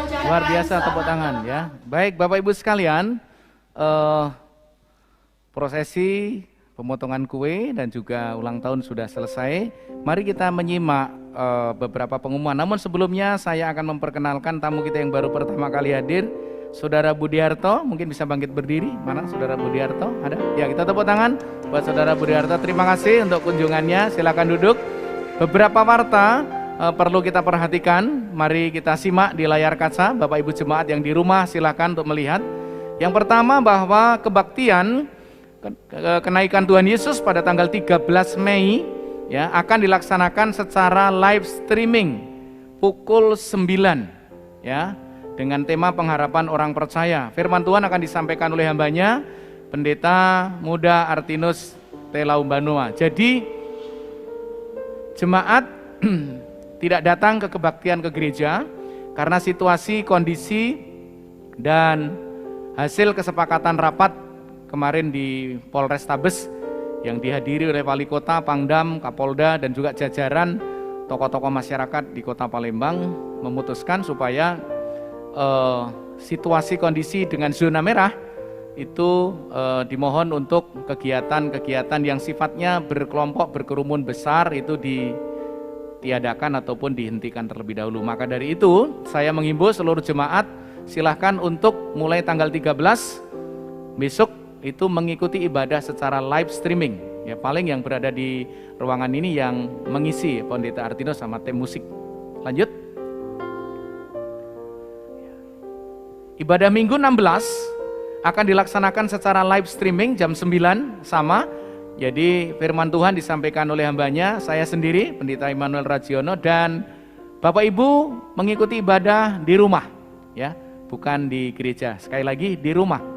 Luar biasa tepuk tangan ya. Baik Bapak Ibu sekalian, prosesi pemotongan kue dan juga ulang tahun sudah selesai. Mari kita menyimak beberapa pengumuman. Namun sebelumnya saya akan memperkenalkan tamu kita yang baru pertama kali hadir, Saudara Budiarto. Mungkin bisa bangkit berdiri. Mana Saudara Budiarto? Ada? Ya, kita tepuk tangan buat Saudara Budiarto. Terima kasih untuk kunjungannya. Silakan duduk. Beberapa warta perlu kita perhatikan. Mari kita simak di layar kaca. Bapak Ibu jemaat yang di rumah silakan untuk melihat. Yang pertama bahwa kebaktian kenaikan Tuhan Yesus pada tanggal 13 Mei ya akan dilaksanakan secara live streaming pukul 9 ya dengan tema pengharapan orang percaya. Firman Tuhan akan disampaikan oleh hambanya Pendeta Muda Artinus Telaubanoa. Jadi jemaat tidak datang ke kebaktian ke gereja karena situasi, kondisi dan hasil kesepakatan rapat kemarin di Polrestabes yang dihadiri oleh Wali Kota, Pangdam, Kapolda dan juga jajaran tokoh-tokoh masyarakat di Kota Palembang memutuskan supaya situasi kondisi dengan zona merah itu dimohon untuk kegiatan-kegiatan yang sifatnya berkelompok, berkerumun besar itu ditiadakan ataupun dihentikan terlebih dahulu. Maka dari itu saya menghimbau seluruh jemaat silahkan untuk mulai tanggal 13 besok itu mengikuti ibadah secara live streaming. Ya, paling yang berada di ruangan ini yang mengisi Pendeta Artinus sama tim musik. Lanjut. Ibadah Minggu 16 akan dilaksanakan secara live streaming jam 9 sama. Jadi firman Tuhan disampaikan oleh hambanya, saya sendiri Pendeta Immanuel Rajiono, dan Bapak Ibu mengikuti ibadah di rumah ya, bukan di gereja. Sekali lagi di rumah.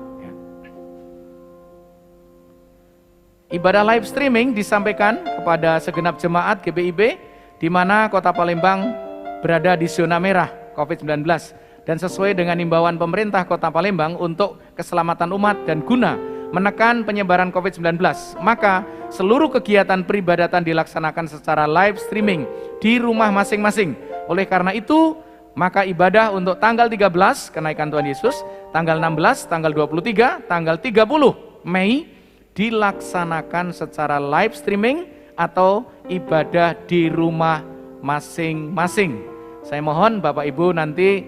Ibadah live streaming disampaikan kepada segenap jemaat GBIB di mana Kota Palembang berada di zona merah COVID-19 dan sesuai dengan imbauan pemerintah Kota Palembang untuk keselamatan umat dan guna menekan penyebaran COVID-19, maka seluruh kegiatan peribadatan dilaksanakan secara live streaming di rumah masing-masing. Oleh karena itu, maka ibadah untuk tanggal 13 kenaikan Tuhan Yesus, tanggal 16, tanggal 23, tanggal 30 Mei dilaksanakan secara live streaming atau ibadah di rumah masing-masing. Saya mohon Bapak Ibu nanti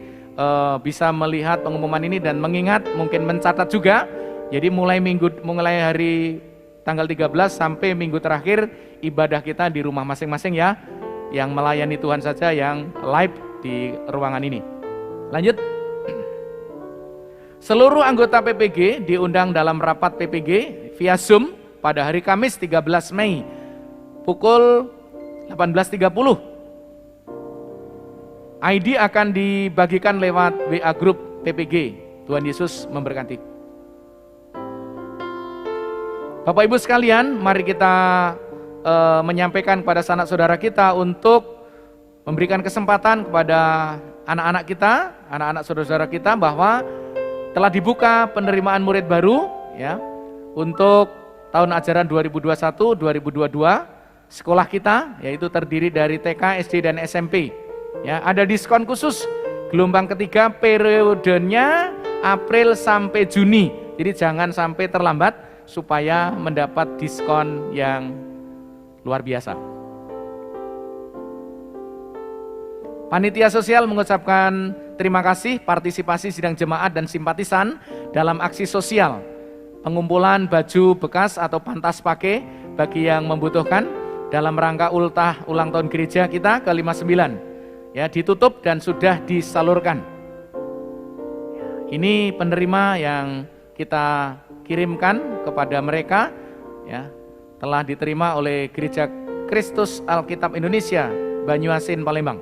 bisa melihat pengumuman ini dan mengingat, mungkin mencatat juga. Jadi mulai hari tanggal 13 sampai minggu terakhir ibadah kita di rumah masing-masing ya, yang melayani Tuhan saja yang live di ruangan ini. Lanjut. Seluruh anggota PPG diundang dalam rapat PPG via Zoom pada hari Kamis 13 Mei pukul 18.30. ID akan dibagikan lewat WA Group PPG. Tuhan Yesus memberkati. Bapak Ibu sekalian, mari kita menyampaikan kepada sanak saudara kita untuk memberikan kesempatan kepada anak-anak kita, anak-anak saudara-saudara kita bahwa telah dibuka penerimaan murid baru ya untuk tahun ajaran 2021-2022. Sekolah kita yaitu terdiri dari TK, SD dan SMP. Ya, ada diskon khusus gelombang ketiga periodenya April sampai Juni. Jadi jangan sampai terlambat supaya mendapat diskon yang luar biasa. Panitia sosial mengucapkan terima kasih partisipasi sidang jemaat dan simpatisan dalam aksi sosial pengumpulan baju bekas atau pantas pakai bagi yang membutuhkan dalam rangka ultah ulang tahun gereja kita ke-59. Ya, ditutup dan sudah disalurkan. Ini penerima yang kita kirimkan kepada mereka ya, telah diterima oleh Gereja Kristus Alkitab Indonesia Banyuasin Palembang.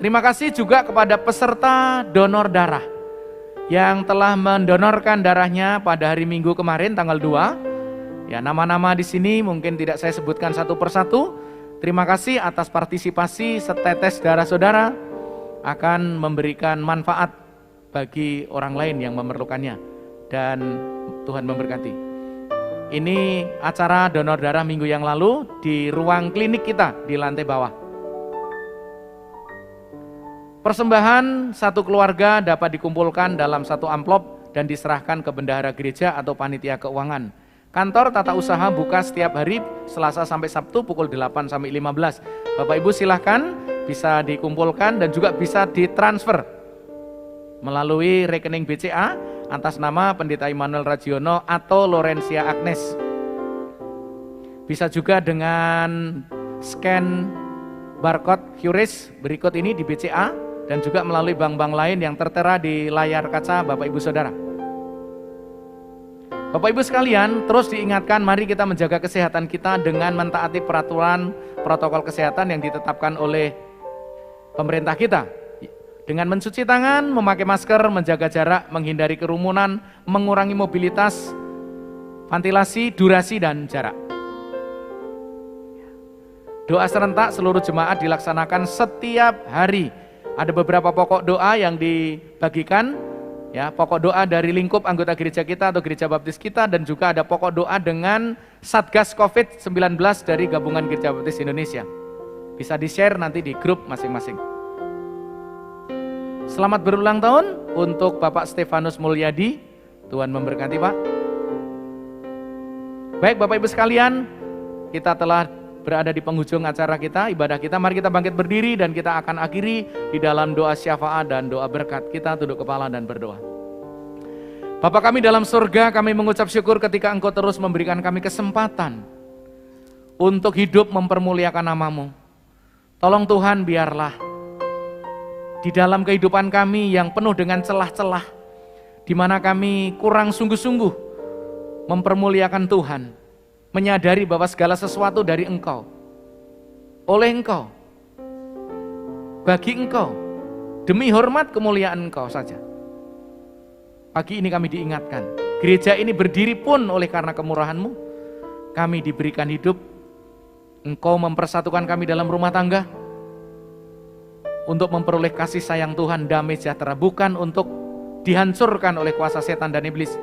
Terima kasih juga kepada peserta donor darah yang telah mendonorkan darahnya pada hari Minggu kemarin tanggal 2. Ya, nama-nama di sini mungkin tidak saya sebutkan satu persatu. Terima kasih atas partisipasi, setetes darah saudara akan memberikan manfaat bagi orang lain yang memerlukannya dan Tuhan memberkati. Ini acara donor darah minggu yang lalu di ruang klinik kita di lantai bawah. Persembahan satu keluarga dapat dikumpulkan dalam satu amplop dan diserahkan ke bendahara gereja atau panitia keuangan. Kantor tata usaha buka setiap hari Selasa sampai Sabtu pukul 8 sampai 15. Bapak Ibu silahkan bisa dikumpulkan dan juga bisa ditransfer melalui rekening BCA atas nama Pendeta Immanuel Ragiono atau Lorencia Agnes. Bisa juga dengan scan barcode QRIS berikut ini di BCA dan juga melalui bank-bank lain yang tertera di layar kaca Bapak Ibu Saudara. Bapak Ibu sekalian, terus diingatkan mari kita menjaga kesehatan kita dengan mentaati peraturan protokol kesehatan yang ditetapkan oleh pemerintah kita. Dengan mencuci tangan, memakai masker, menjaga jarak, menghindari kerumunan, mengurangi mobilitas, ventilasi, durasi, dan jarak. Doa serentak seluruh jemaat dilaksanakan setiap hari. Ada beberapa pokok doa yang dibagikan, ya, pokok doa dari lingkup anggota gereja kita atau gereja baptis kita, dan juga ada pokok doa dengan Satgas COVID-19 dari Gabungan Gereja Baptis Indonesia. Bisa di-share nanti di grup masing-masing. Selamat berulang tahun untuk Bapak Stefanus Mulyadi. Tuhan memberkati, Pak. Baik Bapak Ibu sekalian, kita telah berada di penghujung acara kita, ibadah kita. Mari kita bangkit berdiri dan kita akan akhiri di dalam doa syafaat dan doa berkat. Kita tunduk kepala dan berdoa. Bapa kami dalam surga, kami mengucap syukur ketika Engkau terus memberikan kami kesempatan untuk hidup mempermuliakan nama-Mu. Tolong Tuhan, biarlah di dalam kehidupan kami yang penuh dengan celah-celah, di mana kami kurang sungguh-sungguh mempermuliakan Tuhan, menyadari bahwa segala sesuatu dari Engkau, oleh Engkau, bagi Engkau, demi hormat kemuliaan Engkau saja. Pagi ini kami diingatkan, gereja ini berdiri pun oleh karena kemurahan-Mu. Kami diberikan hidup, Engkau mempersatukan kami dalam rumah tangga, untuk memperoleh kasih sayang Tuhan, damai sejahtera, bukan untuk dihancurkan oleh kuasa setan dan iblis.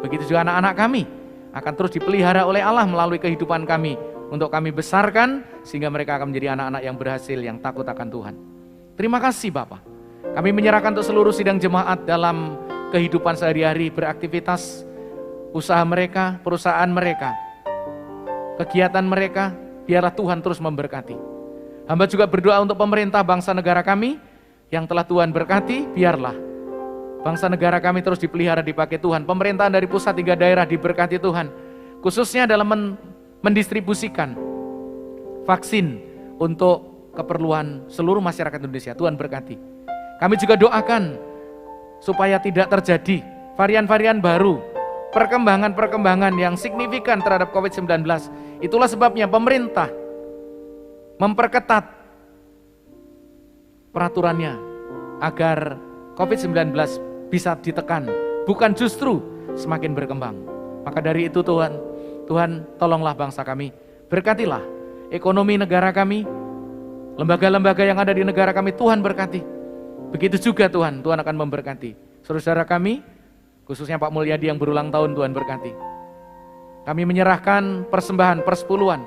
Begitu juga anak-anak kami akan terus dipelihara oleh Allah melalui kehidupan kami, untuk kami besarkan sehingga mereka akan menjadi anak-anak yang berhasil, yang takut akan Tuhan. Terima kasih Bapa. Kami menyerahkan untuk seluruh sidang jemaat dalam kehidupan sehari-hari, beraktivitas, usaha mereka, perusahaan mereka, kegiatan mereka, biarlah Tuhan terus memberkati. Hamba juga berdoa untuk pemerintah bangsa negara kami yang telah Tuhan berkati, biarlah bangsa negara kami terus dipelihara, dipakai Tuhan. Pemerintahan dari pusat 3 daerah diberkati Tuhan, khususnya dalam mendistribusikan vaksin untuk keperluan seluruh masyarakat Indonesia. Tuhan berkati. Kami juga doakan supaya tidak terjadi varian-varian baru, perkembangan-perkembangan yang signifikan terhadap COVID-19. Itulah sebabnya pemerintah memperketat peraturannya agar COVID-19 bisa ditekan, bukan justru semakin berkembang. Maka dari itu Tuhan tolonglah bangsa kami, berkatilah ekonomi negara kami, lembaga-lembaga yang ada di negara kami, Tuhan berkati. Begitu juga Tuhan akan memberkati saudara kami, khususnya Pak Mulyadi yang berulang tahun, Tuhan berkati. Kami menyerahkan persembahan persepuluhan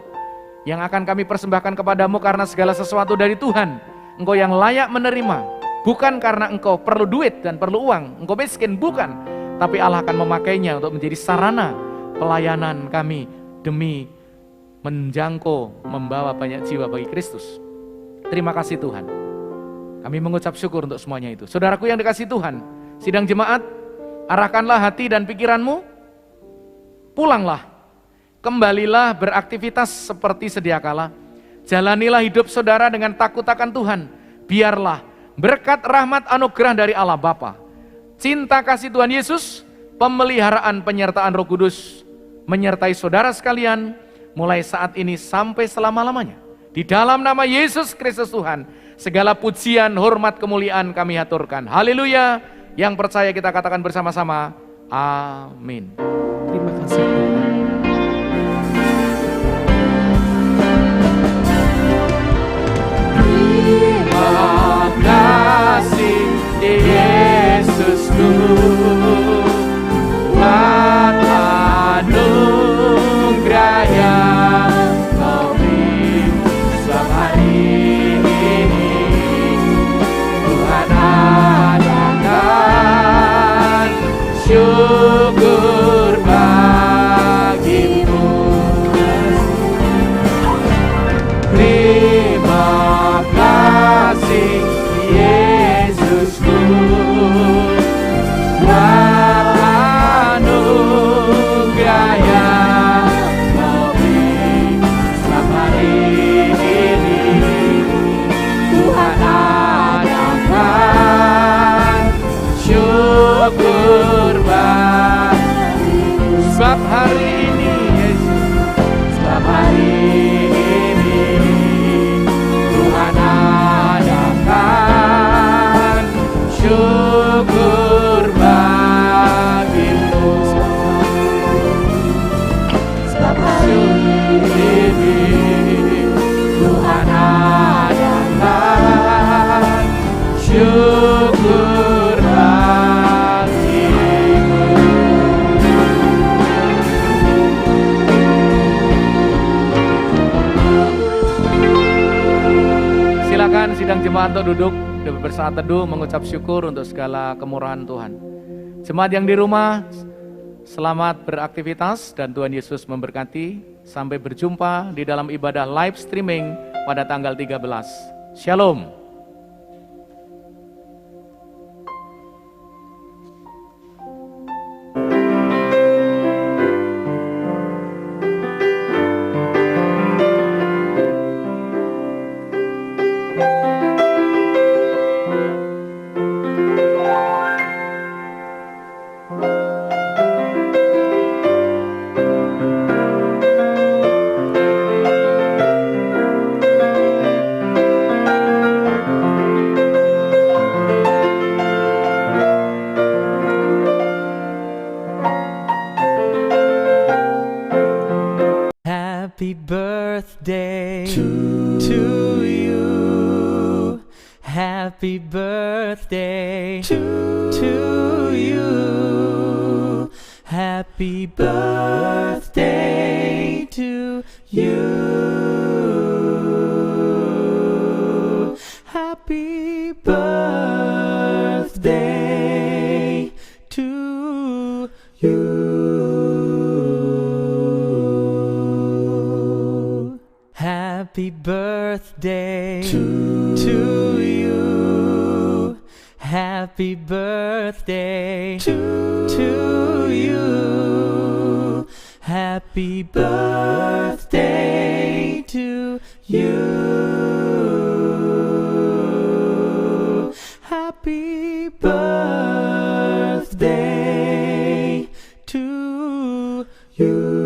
yang akan kami persembahkan kepadamu karena segala sesuatu dari Tuhan. Engkau yang layak menerima, bukan karena engkau perlu duit dan perlu uang, engkau miskin, bukan. Tapi Allah akan memakainya untuk menjadi sarana pelayanan kami demi menjangkau, membawa banyak jiwa bagi Kristus. Terima kasih Tuhan. Kami mengucap syukur untuk semuanya itu. Saudaraku yang dikasihi Tuhan, sidang jemaat, arahkanlah hati dan pikiranmu, pulanglah, kembalilah beraktivitas seperti sedia kala. Jalanilah hidup saudara dengan takut akan Tuhan. Biarlah berkat rahmat anugerah dari Allah Bapa, cinta kasih Tuhan Yesus, pemeliharaan penyertaan Roh Kudus menyertai saudara sekalian mulai saat ini sampai selama-lamanya. Di dalam nama Yesus Kristus Tuhan, segala pujian, hormat, kemuliaan kami haturkan. Haleluya. Yang percaya kita katakan bersama-sama, amin. Terima kasih Tuhan. Terima kasih Yesusku, buat anugerah yang Kau beri. Sebab hari ini Tuhan jemaat untuk duduk bersaat teduh mengucap syukur untuk segala kemurahan Tuhan. Jemaat yang di rumah, selamat beraktivitas dan Tuhan Yesus memberkati. Sampai berjumpa di dalam ibadah live streaming pada tanggal 13. Shalom. Happy birthday to you. Happy birthday to you. Happy birthday to you. Happy birthday to you. Happy birthday to you. Happy birthday to you. Happy birthday to you. Happy birthday to you.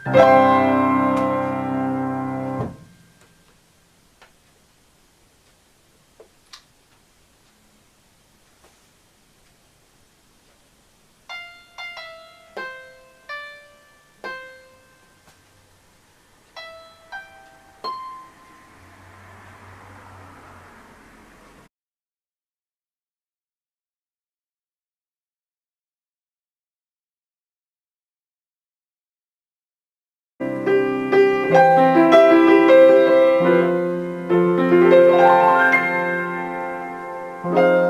Thank you.